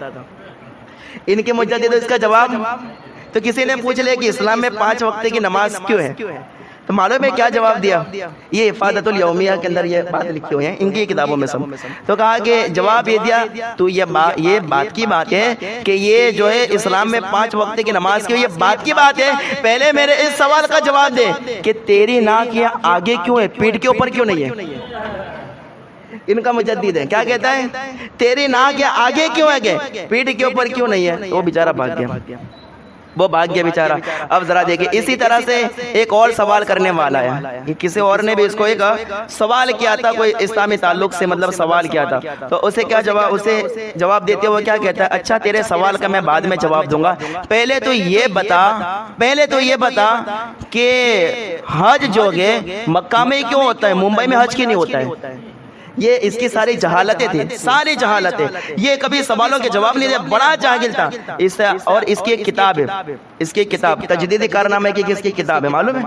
ان کے مجدد اس کا جواب. تو کسی نے پوچھ لیا کہ اسلام میں 5 وقت کی نماز کیوں ہے، تو معلوم ہے کیا جواب دیا؟ یہ افادۃ الیومیہ کے اندر یہ بات لکھی ہوئی ہے ان کی کتابوں میں سب. تو کہا کہ جواب یہ دیا تو یہ بات کی بات ہے کہ یہ جو ہے اسلام میں 5 وقت کی نماز کی، یہ بات کی بات ہے. پہلے میرے اس سوال کا جواب دے کہ تیری ناک یہ آگے کیوں ہے، پیٹھ کے اوپر کیوں نہیں ہے؟ ان کا مجدد ہے، کیا کہتا ہے؟ تیری ناک یہ آگے کیوں ہے، پیٹھ کے اوپر کیوں نہیں ہے؟ وہ بیچارہ بھاگ گیا، وہ بھاگ گیا بیچارہ. اب ذرا دیکھیں اسی طرح سے ایک اور سوال کرنے والا ہے. کسی اور نے بھی اس کو ایک سوال کیا تھا، کوئی اسلامی تعلق سے مطلب سوال کیا تھا. تو اسے کیا جواب دیتے ہوئے کیا کہتا ہے؟ اچھا تیرے سوال کا میں بعد میں جواب دوں گا، پہلے تو یہ بتا کہ حج جو ہے مکہ میں کیوں ہوتا ہے، ممبئی میں حج کیوں نہیں ہوتا ہے؟ یہ اس کی ساری جہالتیں تھیں، ساری جہالتیں. یہ کبھی سوالوں کے جواب نہیں دیا، بڑا جاہل تھا. اور اس کی ایک کتاب ہے، اس کی کتاب تجدیدی کارنامے کی کس کی کتاب ہے معلوم ہے؟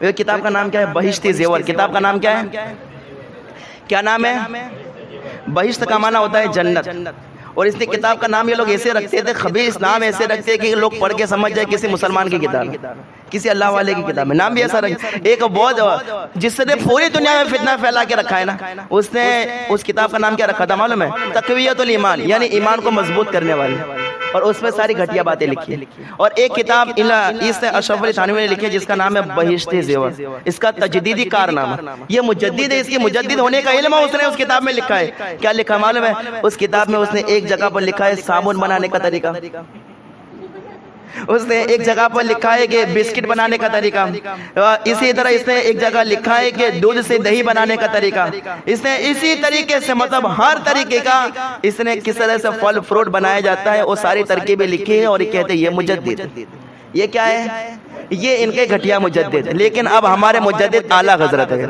یہ کتاب کا نام کیا ہے؟ بہشتی زیور. کتاب کا نام کیا ہے؟ کیا نام ہے؟ بہشت کا معنی ہوتا ہے جنت. اور اس نے کتاب کا نام یہ لوگ ایسے رکھتے تھے، خبیث نام ایسے رکھتے کہ لوگ پڑھ کے سمجھ جائے کسی مسلمان کی کتاب ہے، کسی اللہ والے کی کتاب ہے. نام بھی ایسا رکھ. ایک بہت جس نے پوری دنیا میں فتنہ پھیلا کے رکھا ہے نا، اس نے اس کتاب کا نام کیا رکھا تھا معلوم ہے؟ تقویۃ الایمان، یعنی ایمان کو مضبوط کرنے والی. اور اس میں ساری گھٹیا باتیں لکھی. اور ایک کتاب اس نے اشرف علی تھانوی نے لکھی ہے جس کا نام ہے بہشتی زیور. اس کا تجدیدی کارنامہ، یہ مجدد ہے، اس کی مجدد ہونے کا علم اس نے اس کتاب میں لکھا ہے. کیا لکھا معلوم ہے؟ اس کتاب میں اس نے ایک جگہ پر لکھا ہے صابن بنانے کا طریقہ، اس نے ایک جگہ پر لکھا ہے کہ بسکٹ بنانے کا طریقہ، اسی طرح اس نے ایک جگہ لکھا ہے کہ دودھ سے دہی بنانے کا طریقہ. اس نے اسی طریقے سے مطلب ہر طریقے کا اس نے کس طرح سے پھل فروٹ بنایا جاتا ہے وہ ساری ترکیبیں لکھی ہیں. اور یہ کہتے ہیں یہ مجدد. یہ کیا ہے؟ یہ ان کے گھٹیا مجدد. لیکن اب ہمارے مجدد اعلیٰ حضرت ہے.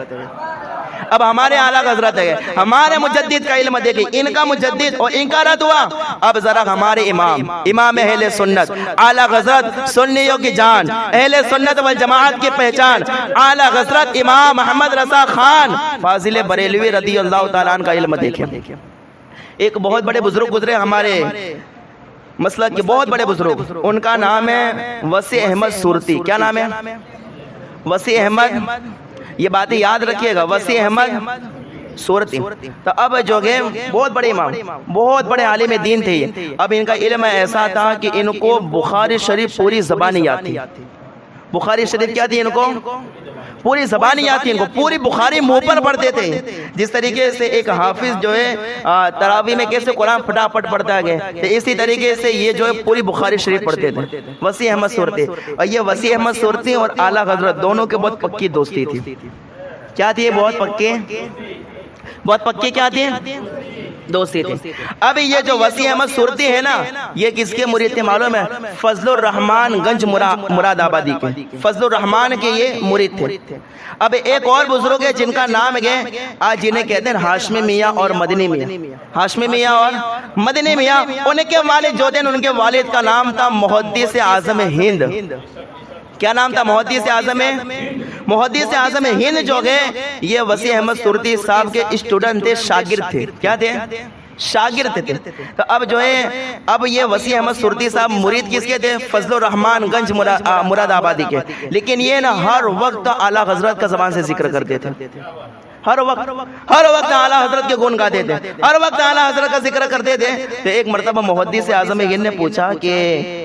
اب ہمارے اعلیٰ حضرت ہے. ہمارے مجدد کا علم دیکھیں، ان کا مجدد اور ان کا رد ہوا. اب ذرا ہمارے امام اہل سنت اعلیٰ حضرت سنیوں کی جان، اہل سنت والجماعت کی پہچان، اعلیٰ حضرت امام محمد رضا خان فاضل بریلوی رضی اللہ تعالیٰ عنہ کا علم دیکھیں. ایک بہت بڑے بزرگ گزرے ہمارے مسلک کے، بہت بڑے بزرگ. ان کا نام ہے وسیع احمد صورتی. کیا نام ہے؟ وسیع احمد. یہ باتیں یاد رکھیے گا، وسیع احمد صورتی. تو اب جو ہے بہت بڑے امام، بہت بڑے عالم دین تھے. اب ان کا علم ایسا تھا کہ ان کو بخاری شریف پوری زبانی یاد تھی. بخاری شریف کیا تھی؟ ان کو پوری زبانی یاد تھی. ان کو پوری بخاری منہ پر پڑھتے تھے. جس طریقے سے ایک حافظ جو ہے تراویح میں کیسے قرآن پھٹافٹ پڑھتا گیا، اسی طریقے سے یہ جو ہے پوری بخاری شریف پڑھتے تھے. وسیع احمد صورتی. اور یہ وسیع احمد صورتی اور اعلیٰ حضرت دونوں کے بہت پکی دوستی تھی. کیا تھی؟ بہت پکی کیا تھی؟ دوستی تھی. اب یہ جو وسیع احمد صورتی ہے نا، یہ کس کے مرید تھے معلوم ہے؟ فضل الرحمان گنج مراد آبادی کے. فضل الرحمان کے یہ مرید تھے. اب ایک اور بزرگ ہے جن کا نام ہے آج جنہیں کہتے ہیں ہاشمی میاں اور مدنی میاں. ہاشمی میاں اور مدنی میاں، ان کے والد جو تھے، ان کے والد کا نام تھا محدث اعظم ہند. کیا نام تھا؟ محدث اعظم. محدث اعظم ہند جو ہے یہ وسیع احمد صورتی صاحب کے اسٹوڈنٹ تھے، شاگرد تھے. کیا تھے؟ شاگرد تھے. تو اب جو ہے اب یہ وسیع احمد صورتی صاحب مرید کس کے تھے؟ فضل الرحمان گنج مراد آبادی کے. لیکن یہ نا ہر وقت اعلیٰ حضرت کا زبان سے ذکر کرتے تھے. ہر وقت اعلیٰ حضرت کے گن گاتے تھے، ہر وقت اعلیٰ حضرت کا ذکر کرتے تھے. تو ایک مرتبہ محدث اعظم ہند نے پوچھا کہ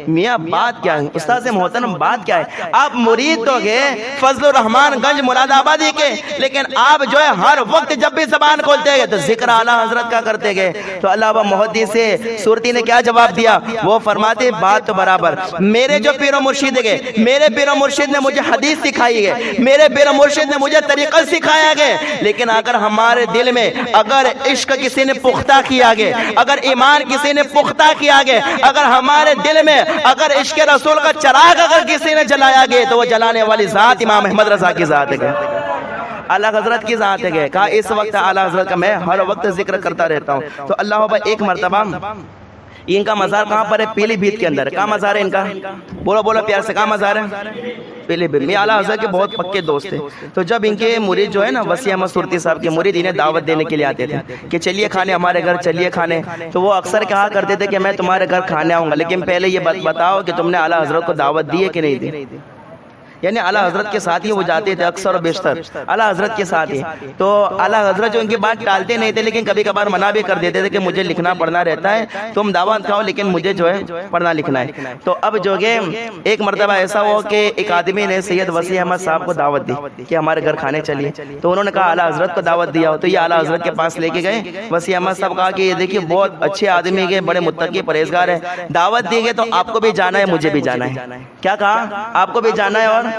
میاں بات کیا ہے؟ استاد محترم بات کیا ہے؟ آپ مرید تو گئے فضل الرحمان گنج مراد آبادی کے، لیکن آپ جو ہے ہر وقت جب بھی زبان کھولتے گئے تو ذکر اعلیٰ حضرت کا کرتے گئے. تو علامہ محدث صورتی نے کیا جواب دیا؟ وہ فرماتے بات تو برابر. میرے جو پیر و مرشد گئے، میرے پیر و مرشد نے مجھے حدیث سکھائی گئے، میرے پیر و مرشد نے مجھے طریقہ سکھایا گئے. لیکن اگر ہمارے دل میں اگر عشق کسی نے پختہ کیا گئے، اگر ایمان کسی نے پختہ کیا گئے، اگر ہمارے دل میں اگر عشق رسول کا چراغ اگر کسی نے جلایا گئے، تو وہ جلانے والی ذات امام احمد رضا کی ذات ہے، اعلیٰ حضرت کی ذات ہے. کہا اس وقت اعلیٰ حضرت کا میں ہر وقت ذکر کرتا رہتا ہوں. تو اللہ اکبر. ایک مرتبہ ان کا مزار کہاں پر ہے؟ پیلی بھیت کے اندر. کہاں مزار ہے ان کا؟ بولو بولو پیار سے، کہاں مزار ہے؟ پیلی بھیت میں. اعلیٰ حضرت کے بہت پکے دوست تھے. تو جب ان کے مرید جو ہے نا وسیع احمد صورتی صاحب کے مرید انہیں دعوت دینے کے لیے آتے تھے کہ چلیے کھانے ہمارے گھر، چلیے کھانے. تو وہ اکثر کہا کرتے تھے کہ میں تمہارے گھر کھانے آؤں گا، لیکن پہلے یہ بتاؤ کہ تم نے اعلیٰ حضرت کو دعوت دی ہے کہ نہیں دی. یعنی اعلیٰ حضرت کے ساتھ ہی وہ جاتے تھے اکثر و بیشتر، اعلیٰ حضرت کے ساتھ ہی. تو اعلیٰ حضرت جو ان کی بات ٹالتے نہیں تھے، لیکن کبھی کبھار منع بھی کر دیتے تھے کہ مجھے لکھنا پڑھنا رہتا ہے، تم دعوت کھاؤ لیکن مجھے جو ہے پڑھنا لکھنا ہے. تو اب جو ہے ایک مرتبہ ایسا ہوا کہ ایک آدمی نے سید وسیع احمد صاحب کو دعوت دی کہ ہمارے گھر کھانے چلیے. تو انہوں نے کہا اعلیٰ حضرت کو دعوت دیا. تو یہ اعلیٰ حضرت کے پاس لے کے گئے. وسیع احمد صاحب کہا کہ یہ دیکھیے بہت اچھے آدمی کے، بڑے متقی پرہیزگار ہے، دعوت دی گئے تو آپ کو بھی جانا ہے، مجھے بھی جانا ہے. کیا کہا؟ آپ کو بھی جانا ہے. اور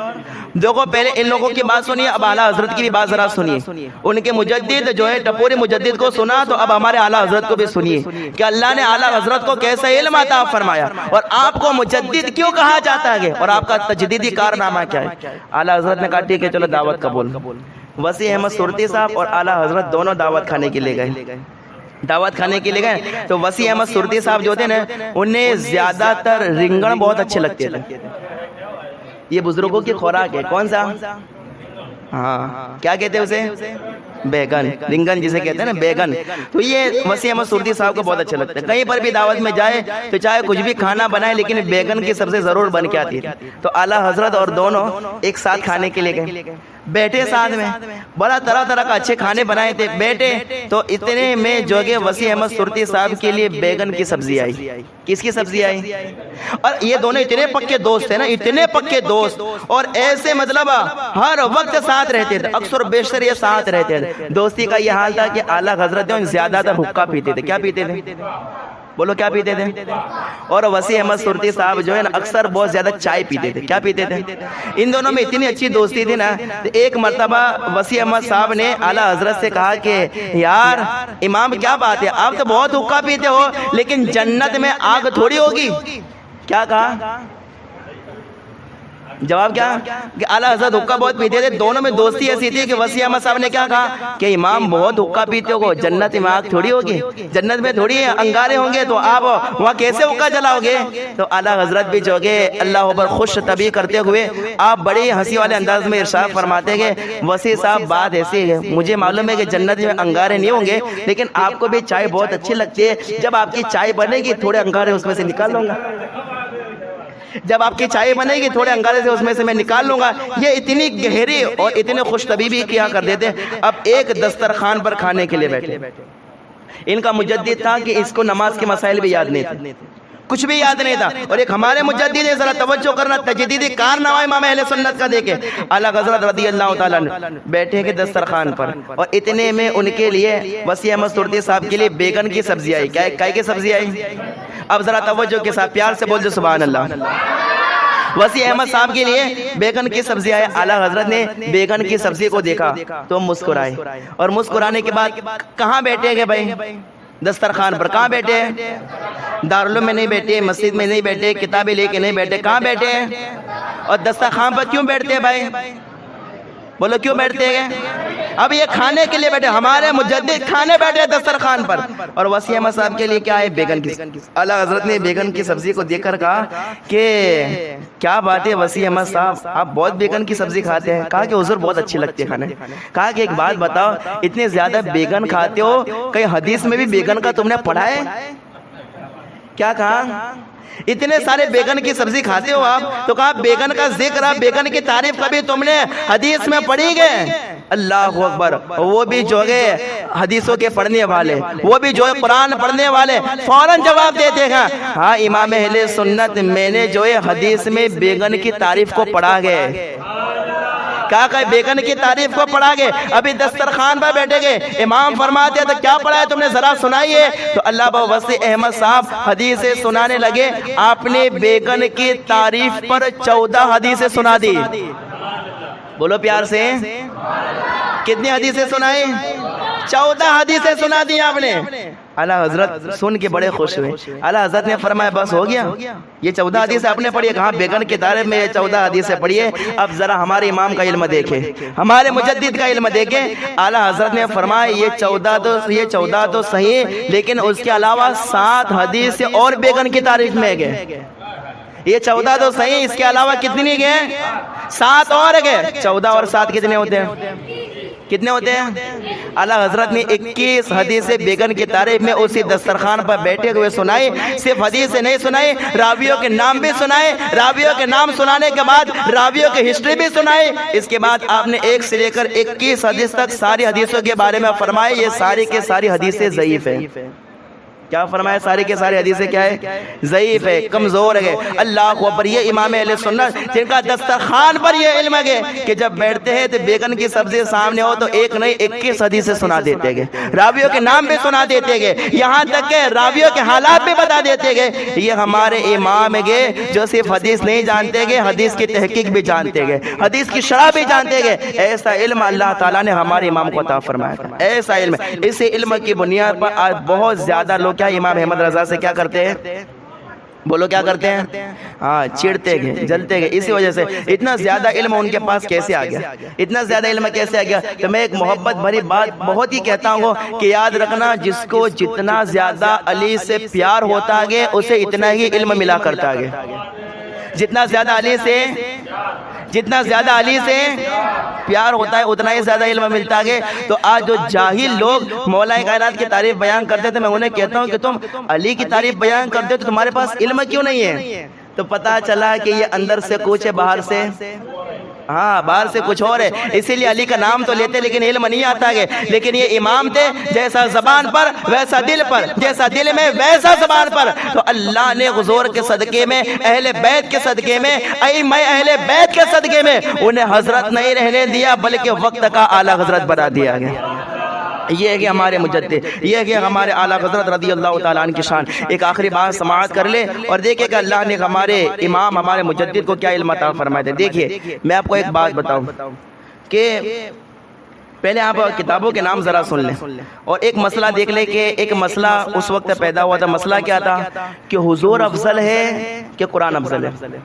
دیکھو پہلے ان لوگوں کی بات سنیے، اب اعلیٰ حضرت کی بھی بات ذرا سنیے. ان کے مجدد جو ہے ٹپوری مجدد کو سنا، تو اب ہمارے اعلیٰ حضرت کو بھی سنیے کہ اللہ نے اعلیٰ حضرت کو کیسا علم عطا فرمایا اور آپ کو مجدد کیوں کہا جاتا ہے اور آپ کا تجدیدی کارنامہ کیا ہے. اعلیٰ حضرت نے کہا ٹھیک ہے چلو دعوت قبول. وسیع احمد صورتی صاحب اور اعلیٰ حضرت دونوں دعوت کھانے کے لیے گئے. دعوت کھانے کے لیے گئے تو وسیع احمد صورتی صاحب جو تھے نا، انہیں زیادہ تر رنگن بہت اچھے لگتے تھے. یہ بزرگوں کی خوراک ہے. کون سا؟ ہاں کیا کہتے ہیں اسے؟ بیگن، رنگن جسے کہتے ہیں نا، بیگن. تو یہ وسیع احمد سورتی صاحب کو بہت اچھا لگتا ہے. کہیں پر بھی دعوت میں جائے تو چاہے کچھ بھی کھانا بنائے لیکن بیگن کی سبزی ضرور بن کے آتی ہے. تو اعلیٰ حضرت اور دونوں ایک ساتھ کھانے کے لیے گئے، بیٹھے ساتھ میں، بڑا طرح طرح کا اچھے کھانے بنائے تھے. بیٹھے تو اتنے میں جو کہ وسیع احمد سورتی صاحب کے لیے بیگن کی سبزی آئی. کس کی سبزی آئی؟ اور یہ دونوں اتنے پکے دوست تھے نا، اتنے پکے دوست، اور ایسے مطلب ہر وقت ساتھ رہتے تھے، اکثر بیشتر یہ ساتھ رہتے تھے. دوستی کا یہ حال تھا کہ اعلیٰ حضرت زیادہ تر حقہ پیتے تھے. کیا پیتے تھے؟ بولو کیا پیتے تھے؟ اور وسیع احمد سورتی صاحب جو ہے نا اکثر بہت زیادہ چائے پیتے تھے. کیا پیتے تھے؟ ان دونوں میں اتنی اچھی دوستی تھی نا. ایک مرتبہ وسیع احمد صاحب نے اعلیٰ حضرت سے کہا کہ یار امام کیا بات ہے، آپ تو بہت حقہ پیتے ہو لیکن جنت میں آگ تھوڑی ہوگی. کیا کہا؟ جواب کیا کہ اعلیٰ حضرت حقہ بہت پیتے تھے. دونوں میں دوستی ایسی تھی کہ وسیع احمد صاحب نے کیا کہا کہ امام بہت حقہ پیتے ہو، جنت میں آگ تھوڑی ہوگی، جنت میں تھوڑی انگارے ہوں گے تو آپ وہاں کیسے حقہ جلاؤ گے؟ تو اعلیٰ حضرت بھی جو کہ اللہ پر خوش طبع کرتے ہوئے آپ بڑی ہنسی والے انداز میں ارشاد فرماتے کہ وسیع صاحب بات ایسی ہے، مجھے معلوم ہے کہ جنت میں انگارے نہیں ہوں گے لیکن آپ کو بھی چائے بہت اچھی لگتی ہے، جب آپ کی چائے بنے گی تھوڑے انگارے اس میں سے نکال لوں گا، جب آپ کی چائے بنے گی تھوڑے انگارے سے اس میں سے میں نکال لوں گا. یہ اتنی گہری اور اتنے خوش طبیعی کیا کر دیتے. اب ایک دسترخوان پر کھانے کے لیے بیٹھے. ان کا مجدد تھا کہ اس کو نماز کے مسائل بھی یاد نہیں تھے، کچھ بھی یاد نہیں تھا. اور ایک ہمارے مجدد ہے، ذرا توجہ کرنا، تجدیدی کارنامہ امام اہل سنت کا دیکھیں. اعلیٰ حضرت رضی اللہ تعالیٰ بیٹھے کے دسترخوان پر اور اتنے میں ان کے لیے وسیع احمد سورتی صاحب کے لیے بیگن کی سبزی آئی. کیا کی سبزی آئی؟ اب ذرا توجہ کے ساتھ پیار سے بول دو سبحان اللہ. وسیع احمد صاحب کے لیے بیگن کی سبزی آئی. اعلیٰ حضرت نے بیگن کی سبزی کو دیکھا تو مسکرائے، اور مسکرانے کے بعد کہاں بیٹھے گے بھائی؟ دسترخوان پر. کہاں بیٹھے؟ دارالعلوم میں نہیں بیٹھے، مسجد میں نہیں بیٹھے، کتابیں لے کے نہیں بیٹھے. کہاں بیٹھے؟ اور دسترخوان پر کیوں بیٹھتے بھائی؟ بولو کیوں بیٹھتے ہیں؟ اب یہ کھانے کے لیے بیٹھے، ہمارے مجدد کھانے بیٹھے دسترخوان پر، اور وسیع احمد صاحب کے لیے کیا ہے؟ بیگن کی. اعلیٰ حضرت نے بیگن کی سبزی کو دیکھ کر کہا کہ کیا بات ہے وسیع احمد صاحب، آپ بہت بیگن کی سبزی کھاتے ہیں. کہا کہ حضور بہت اچھی لگتی ہے کھانے. کہا کہ ایک بات بتاؤ، اتنے زیادہ بیگن کھاتے ہو، کہیں حدیث میں بھی بیگن کا تم نے پڑھا ہے؟ کیا کہا؟ اتنے سارے بیگن کی سبزی کھاتے ہو آپ، تو کہا بیگن کا ذکر، بیگن کی تعریف کبھی تم نے حدیث میں پڑھی گئے؟ اللہ اکبر. وہ بھی جو ہے حدیثوں کے پڑھنے والے، وہ بھی جو ہے قرآن پڑھنے والے فوراً جواب دیتے ہیں ہاں امام اہل سنت میں نے جو ہے حدیث میں بیگن کی تعریف کو پڑھا گئے. کہا کہ بیگن کی تعریف کو پڑھا گئے. ابھی دسترخوان پر بیٹھے گئے، امام فرماتے ہیں تو کیا پڑھا ہے تم نے، ذرا سنائیے. تو اللہ با وسیع احمد صاحب حدیثیں سنانے لگے. آپ نے بیگن کی تعریف پر 14 حدیثیں سنا دی. بولو پیار سے، کتنی حدیثیں سنائی؟ 14 حدیثیں سنا دی آپ نے. اعلیٰ حضرت سن کے بڑے خوش ہوئے. اعلیٰ حضرت نے فرمایا بس ہو گیا، یہ 14 حدیثیں آپ نے پڑھی ہے. کہاں بیگن کے تعریف میں یہ 14 حدیثیں پڑھی ہے. اب ذرا ہمارے امام کا علم دیکھیں، ہمارے مجدد کا علم دیکھیں. اعلیٰ حضرت نے فرمایا یہ 14 تو صحیح، لیکن اس کے علاوہ 7 حدیثیں اور بیگن کی تعریف میں گئے. یہ 14 تو صحیح، اس کے علاوہ کتنی گئے؟ 7 اور گئے. 14 اور 7 کتنے ہوتے ہیں؟ کتنے ہوتے ہیں؟ اعلیٰ حضرت نے 21 حدیثیں بیگن کی تعریف میں اسی دسترخوان پر بیٹھے ہوئے سنائی. صرف حدیثیں نہیں سنائی، راویوں کے نام بھی سنائے. راویوں کے نام سنانے کے بعد راویوں کی ہسٹری بھی سنائی. اس کے بعد آپ نے 1 سے لے کر 21 حدیث تک ساری حدیثوں کے بارے میں فرمائے یہ ساری کے ساری حدیثیں ضعیف ہیں. کیا فرمایا؟ ساری کے ساری حدیثیں کیا ہے؟ ضعیف ہے، کمزور ہے. اللہ اکبر. یہ امام اہل سنت جن کا دسترخوان پر یہ علم ہے کہ جب بیٹھتے ہیں تو بیگن کی سبزی سامنے ہو تو ایک نہیں 21 حدیثیں سنا دیتے گئے، راویوں کے نام بھی سنا دیتے گئے، یہاں تک کہ راویوں کے حالات بھی بتا دیتے گئے. یہ ہمارے امام گئے جو صرف حدیث نہیں جانتے گئے، حدیث کی تحقیق بھی جانتے گئے، حدیث کی شرح بھی جانتے گئے. ایسا علم اللہ تعالیٰ نے ہمارے امام کو عطا فرمایا. ایسا علم، اسی علم کی بنیاد پر آج بہت زیادہ لوگ امام احمد رضا سے کیا کرتے ہیں؟ بولو کیا کرتے ہیں؟ ہاں چڑتے گئے، جلتے گئے. اسی وجہ سے اتنا زیادہ علم ان کے پاس کیسے آ گیا؟ اتنا زیادہ علم کیسے آ گیا؟ تو میں ایک محبت بھری بات بہت ہی کہتا ہوں کہ یاد رکھنا، جس کو جتنا زیادہ علی سے پیار ہوتا گیا اسے اتنا ہی علم ملا کرتا گیا. جتنا زیادہ علی سے جتنا زیادہ علی سے پیار ہوتا ہے اتنا ہی زیادہ علم ملتا ہے. تو آج جو جاہل لوگ مولا کائنات کی تعریف بیان کرتے تھے، میں انہیں کہتا ہوں کہ تم علی کی تعریف بیان کرتے ہو تو تمہارے پاس علم کیوں نہیں ہے؟ تو پتہ چلا کہ یہ اندر سے کچھ ہے، باہر سے باہر سے کچھ اور ہے. اسی لیے علی کا نام تو لیتے لیکن علم نہیں آتا ہے. لیکن یہ امام تھے، جیسا زبان پر ویسا دل پر، جیسا دل میں ویسا زبان پر. تو اللہ نے حضور کے صدقے میں، اہل بیت کے صدقے میں، ائمہ اہل بیت کے صدقے میں انہیں حضرت نہیں رہنے دیا بلکہ وقت کا اعلیٰ حضرت بنا دیا گیا. یہ ہے کہ ہمارے مجدد، یہ ہے کہ ہمارے اعلیٰ حضرت رضی اللہ تعالیٰ عنہ کی شان. ایک آخری بات سماعت کر لے اور دیکھیں کہ اللہ نے ہمارے امام، ہمارے مجدد کو کیا علم عطا فرمائے تھے. دیکھیے میں آپ کو ایک بات بتاؤں کہ پہلے آپ کتابوں کے نام ذرا سن لیں اور ایک مسئلہ دیکھ لیں کہ ایک مسئلہ اس وقت پیدا ہوا تھا. مسئلہ کیا تھا کہ حضور افضل ہے کہ قرآن افضل ہے.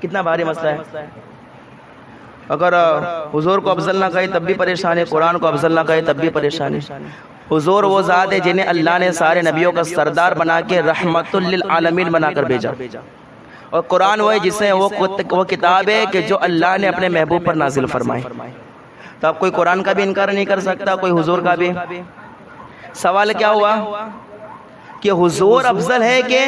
کتنا بھاری مسئلہ ہے. اگر حضور کو افضل نہ کہے تب بھی پریشان ہے، قرآن کو افضل نہ کہے تب بھی پریشان ہے. حضور وہ ذات ہے جنہیں اللہ نے سارے نبیوں کا سردار بنا کے رحمت للعالمین بنا کر بھیجا، اور قرآن وہ ہے جس سے وہ کتاب ہے کہ جو اللہ نے اپنے محبوب پر نازل فرمائی. تو اب کوئی قرآن کا بھی انکار نہیں کر سکتا، کوئی حضور کا بھی. سوال کیا ہوا کہ حضور افضل ہے کہ؟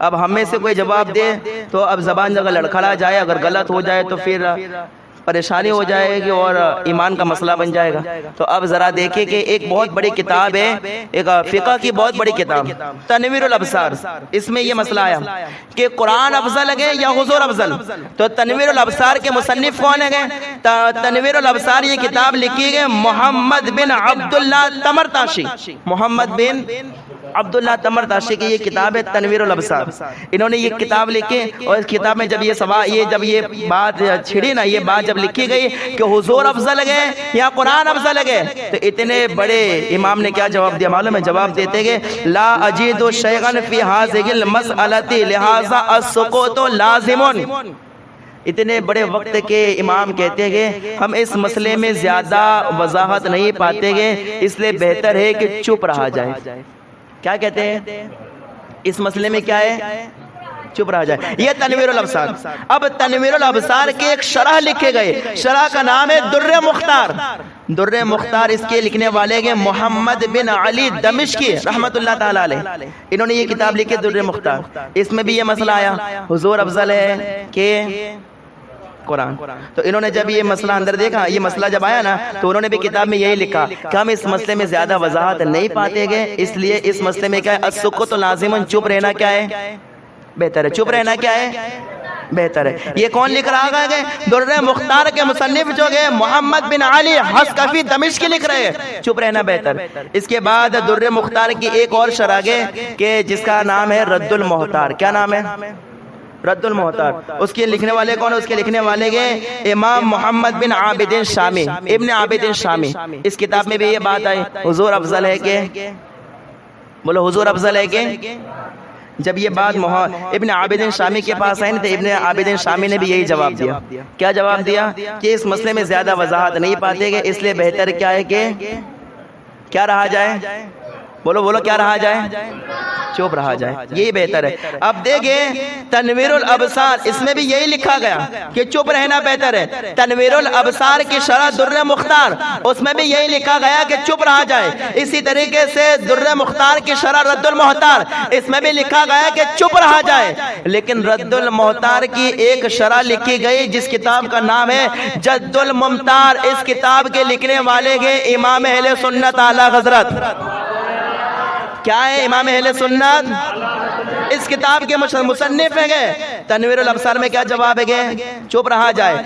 اب ہم میں سے کوئی جواب دے تو اب زبان جگہ لڑکھڑا جائے، اگر غلط ہو جائے تو پھر پریشانی ہو جائے گی اور ایمان کا مسئلہ بن جائے گا. تو اب ذرا دیکھیں کہ ایک بہت بڑی کتاب ہے، ایک فقہ کی بہت بڑی کتاب تنویر الابصار. اس میں یہ مسئلہ آیا کہ قرآن افضل ہے یا حضور افضل. تو تنویر الابصار کے مصنف کون ہیں؟ تنویر الابصار یہ کتاب لکھی گئی محمد بن عبداللہ تمرتاشی. محمد بن عبداللہ تمرتاشی کی یہ کتاب ہے تنویر الابصار. انہوں نے یہ کتاب لکھی اور اس کتاب میں جب یہ بات چھڑی نا، یہ بات جب لکھی گئی کہ حضور افضل ہے یا قرآن افضل ہے، تو اتنے بڑے امام نے کیا جواب دیا معلوم ہے؟ جواب دیتے گئے لا اجید شیئا فی هذه المسألة لہذا السکوت لازم. اتنے بڑے وقت کے امام کہتے گئے ہم اس مسئلے میں زیادہ وضاحت نہیں پاتے گئے، اس لیے بہتر ہے کہ چپ رہا جائے. کیا کہتے ہیں اس مسئلے میں؟ کیا ہے؟ چپ رہا جائے. یہ تنویر الابصار. اب تنویر الابصار کے ایک شرح لکھے گئے، شرح کا نام ہے در مختار. در مختار اس کے لکھنے والے گئے محمد بن علی دمشقی رحمت اللہ تعالی علیہ. انہوں نے یہ کتاب لکھی در مختار. اس میں بھی یہ مسئلہ آیا حضور افضل ہے کہ قرآن. تو انہوں نے جب یہ مسئلہ اندر دیکھا، یہ مسئلہ جب آیا نا، تو انہوں نے بھی کتاب میں یہی لکھا کہ ہم اس مسئلے میں زیادہ وضاحت نہیں پاتے گئے، اس لیے اس مسئلے میں کیا ہے السکوت لازم، چپ رہنا کیا ہے بہتر ہے. چپ رہنا کیا ہے بہتر ہے. یہ کون لکھ رہا ہے؟ در مختار کے مصنف جو گئے محمد بن علی حسقفی دمشقی لکھ رہے ہیں چپ رہنا بہتر. اس کے بعد در مختار کی ایک اور شرح گئے کہ جس کا نام ہے رد المحتار. کیا نام ہے؟ رد المحتار. اس کے لکھنے والے کون؟ اس کے لکھنے والے گئے امام محمد بن عابدین شامی، ابن عابدین شامی. اس کتاب میں بھی یہ بات آئی حضور افضل ہے کہ؟ بولو حضور افضل ہے کہ؟ جب یہ بات ابن عابدین شامی کے پاس آئی تو ابن عابدین شامی نے بھی یہی جواب دیا. کیا جواب دیا؟ کہ اس مسئلے میں زیادہ وضاحت نہیں پاتے گے، اس لیے بہتر کیا ہے کہ کیا رہا جائے؟ بولو کیا رہا جائے؟ چپ رہا جائے. یہی بہتر ہے. اب دیکھیں تنویر الابصار، اس میں بھی یہی لکھا گیا کہ چپ رہنا بہتر ہے. تنویر الابصار کی شرح در مختار، اس میں بھی یہی لکھا گیا کہ چپ رہا جائے. اسی طریقے سے در مختار کی شرح رد المحتار، اس میں بھی لکھا گیا کہ چپ رہا جائے. لیکن رد المحتار کی ایک شرح لکھی گئی جس کتاب کا نام ہے جد الممتار. اس کتاب کے لکھنے والے گئے امام اہل سنت اعلیٰ حضرت. کیا ہے امام اہل سنت؟ اس کتاب کے مصنف ہیں گے. تنویر الابصار میں کیا جواب ہے گے؟ چپ رہا جائے.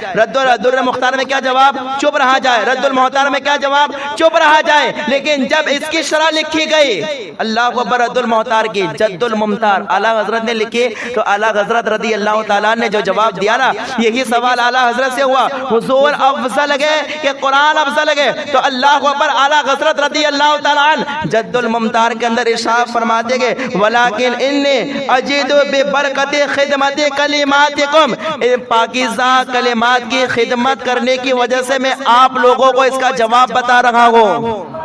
در مختار میں کیا جواب؟ چپ رہا جائے. رد المحتار میں کیا جواب؟ چپ رہا جائے. لیکن جب اس کی شرح لکھی گئی اللہ اکبر رد المحتار کی جد الممتار اعلیٰ حضرت نے لکھی، تو اعلیٰ حضرت رضی اللہ تعالیٰ نے جو جواب دیا نا، یہی سوال اعلیٰ حضرت سے ہوا حضور افضل ہے کہ قرآن افضل ہے؟ تو اللہ اکبر اعلیٰ حضرت رضی اللہ تعالیٰ عنہ جد الممتار کے اندر ارشاد فرماتے گئے ولیکن انی اجد ببرکت خدمت کلماتکم، پاکیزہ کلمات کی خدمت کرنے کی وجہ سے میں آپ لوگوں کو اس کا جواب بتا رہا ہوں.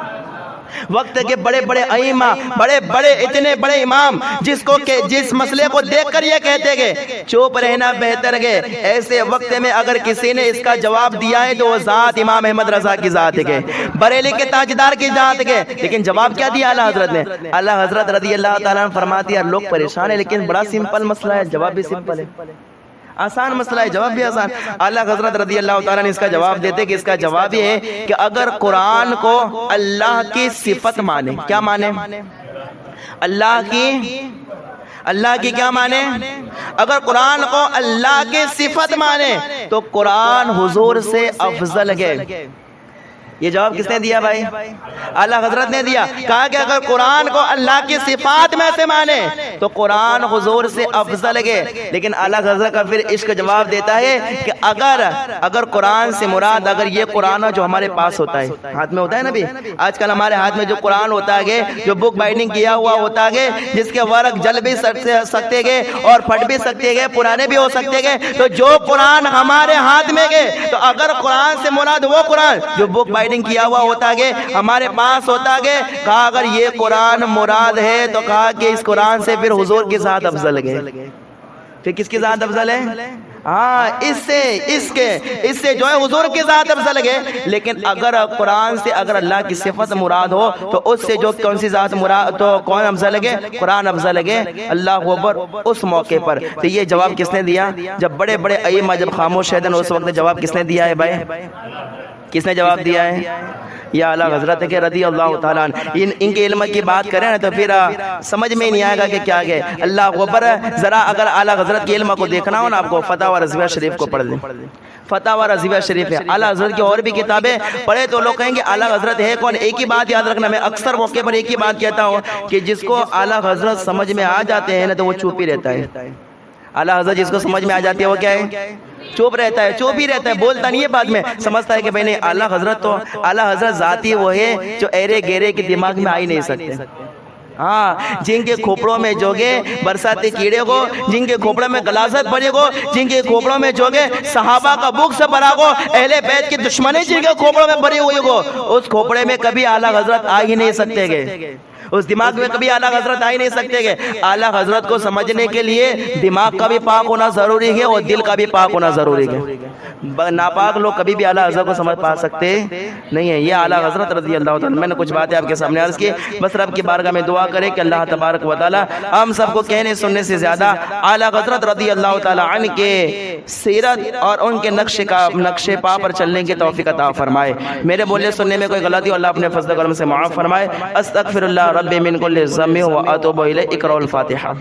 وقت کے بڑے بڑے ائمہ، بڑے بڑے اتنے بڑے امام جس مسئلے کو دیکھ کر یہ کہتے گئے چپ رہنا بہتر ہے، ایسے وقت میں اگر کسی نے اس کا جواب دیا ہے تو وہ ذات امام احمد رضا کی ذات ہے، بریلی کے تاجدار کی ذات ہے۔ لیکن جواب کیا دیا اعلیٰ حضرت نے؟ اعلیٰ حضرت رضی اللہ تعالیٰ عنہ فرماتی ہے لوگ پریشان ہیں لیکن بڑا سمپل مسئلہ ہے، جواب بھی سمپل ہے، آسان مسئلہ ہے، جواب بھی آسان۔ اعلیٰ حضرت رضی اللہ تعالیٰ نے اس کا جواب دیتے کہ اس کا جواب یہ ہے کہ اگر قرآن کو اللہ کی صفت مانے، کیا مانے؟ اللہ کی کیا مانے؟ اگر قرآن کو اللہ کی صفت مانے تو قرآن حضور سے افضل ہے۔ یہ جواب کس نے دیا بھائی؟ اعلیٰ حضرت نے دیا، کہا کہ اگر قرآن کو اللہ کی صفات میں سے مانے تو قرآن حضور سے افضل ہے۔ لیکن اعلیٰ حضرت کا پھر عشق جواب دیتا ہے کہ اگر قرآن سے مراد اگر یہ قرآن جو ہمارے پاس ہوتا ہے، ہاتھ میں ہوتا ہے نا بھی، آج کل ہمارے ہاتھ میں جو قرآن ہوتا ہے، جو بک بائنڈنگ کیا ہوا ہوتا ہے، جس کے ورق جل بھی سکتے گے اور پھٹ بھی سکتے گے، پرانے بھی ہو سکتے گے، تو جو قرآن ہمارے ہاتھ میں گئے تو اگر قرآن سے مراد وہ قرآن جو بک کیا ہوا ہوتا ہے ہمارے پاس ہوتا ہے، کہا اگر یہ قرآن مراد ہے تو کہا کہ اس قرآن سے پھر حضور کی ذات افضل ہے۔ پھر کس کی ذات افضل ہے؟ ہاں اس سے جو ہے حضور کی ذات افضل ہے۔ لیکن اگر قرآن سے اگر اللہ کی صفت مراد ہو تو اس سے جو کون سی ذات مراد تو کون افضل ہے؟ قرآن افضل ہے۔ اللہ اکبر۔ اس موقع پر تو یہ جواب کس نے دیا؟ جب بڑے بڑے ائمہ جب خاموش ہے اس وقت جواب کس نے دیا ہے بھائی؟ کس نے جواب دیا ہے؟ یا اعلیٰ حضرت کے رضی اللہ تعالیٰ عنہ۔ ان کے علم کی بات کریں نا تو پھر سمجھ میں نہیں آئے گا کہ کیا گئے۔ اللہ اکبر۔ ذرا اگر اعلیٰ حضرت کے علم کو دیکھنا ہو نا آپ کو فتاوی رضویہ شریف کو پڑھ لیں۔ فتاوی رضویہ شریف ہے، اعلیٰ حضرت کی اور بھی کتابیں پڑھے تو لوگ کہیں گے اعلیٰ حضرت ہے کون؟ ایک ہی بات یاد رکھنا، میں اکثر موقع پر ایک ہی بات کہتا ہوں کہ جس کو اعلیٰ حضرت سمجھ میں آ جاتے ہیں نا تو وہ چپ ہی رہتا ہے۔ اعلیٰ حضرت جس کو سمجھ میں آ جاتی ہے وہ کیا ہے؟ چپ رہتا ہے، چپ ہی رہتا ہے، بولتا نہیں ہے، بعد میں سمجھتا ہے کہ بھائی نہیں اعلیٰ حضرت تو اعلیٰ حضرت ذاتی وہ ہے جو ایرے گیرے کے دماغ میں آ ہی نہیں سکتے۔ ہاں جن کے کھوپڑوں میں جوگے برساتی کیڑے کو، جن کے کھوپڑوں میں غلاظت بھرے کو، جن کے کھوپڑوں میں جوگے صحابہ کا بغض بھرا کو، اہل بیت کی دشمنی جن کے کھوپڑوں میں بھری ہوئی کو، اس کھوپڑے میں کبھی اعلیٰ حضرت آ ہی نہیں سکتے گے، اس دماغ میں کبھی اعلیٰ حضرت آ ہی نہیں سکتے گے۔ اعلیٰ حضرت کو سمجھنے کے لیے دماغ کا بھی پاک ہونا ضروری ہے اور دل کا بھی پاک ہونا ضروری ہے۔ ناپاک لوگ کبھی بھی اعلیٰ حضرت کو سمجھ پا سکتے نہیں ہیں۔ یہ اعلیٰ حضرت رضی اللہ تعالیٰ، میں نے کچھ باتیں آپ کے سامنے عرض کی، بس رب کی بارگاہ میں دعا کرے کہ اللہ تبارک و تعالیٰ ہم سب کو کہنے سننے سے زیادہ اعلیٰ حضرت رضی اللہ تعالیٰ عنہ کے سیرت اور ان کے نقش پا پر چلنے کی توفیق عطا فرمائے۔ میرے بولنے سننے میں کوئی غلطی اللہ اپنے فضل و کرم سے معاف فرمائے۔ استغفر اللہ رب من کل ذنب و اتوب الیہ۔ اقرأوا الفاتحہ۔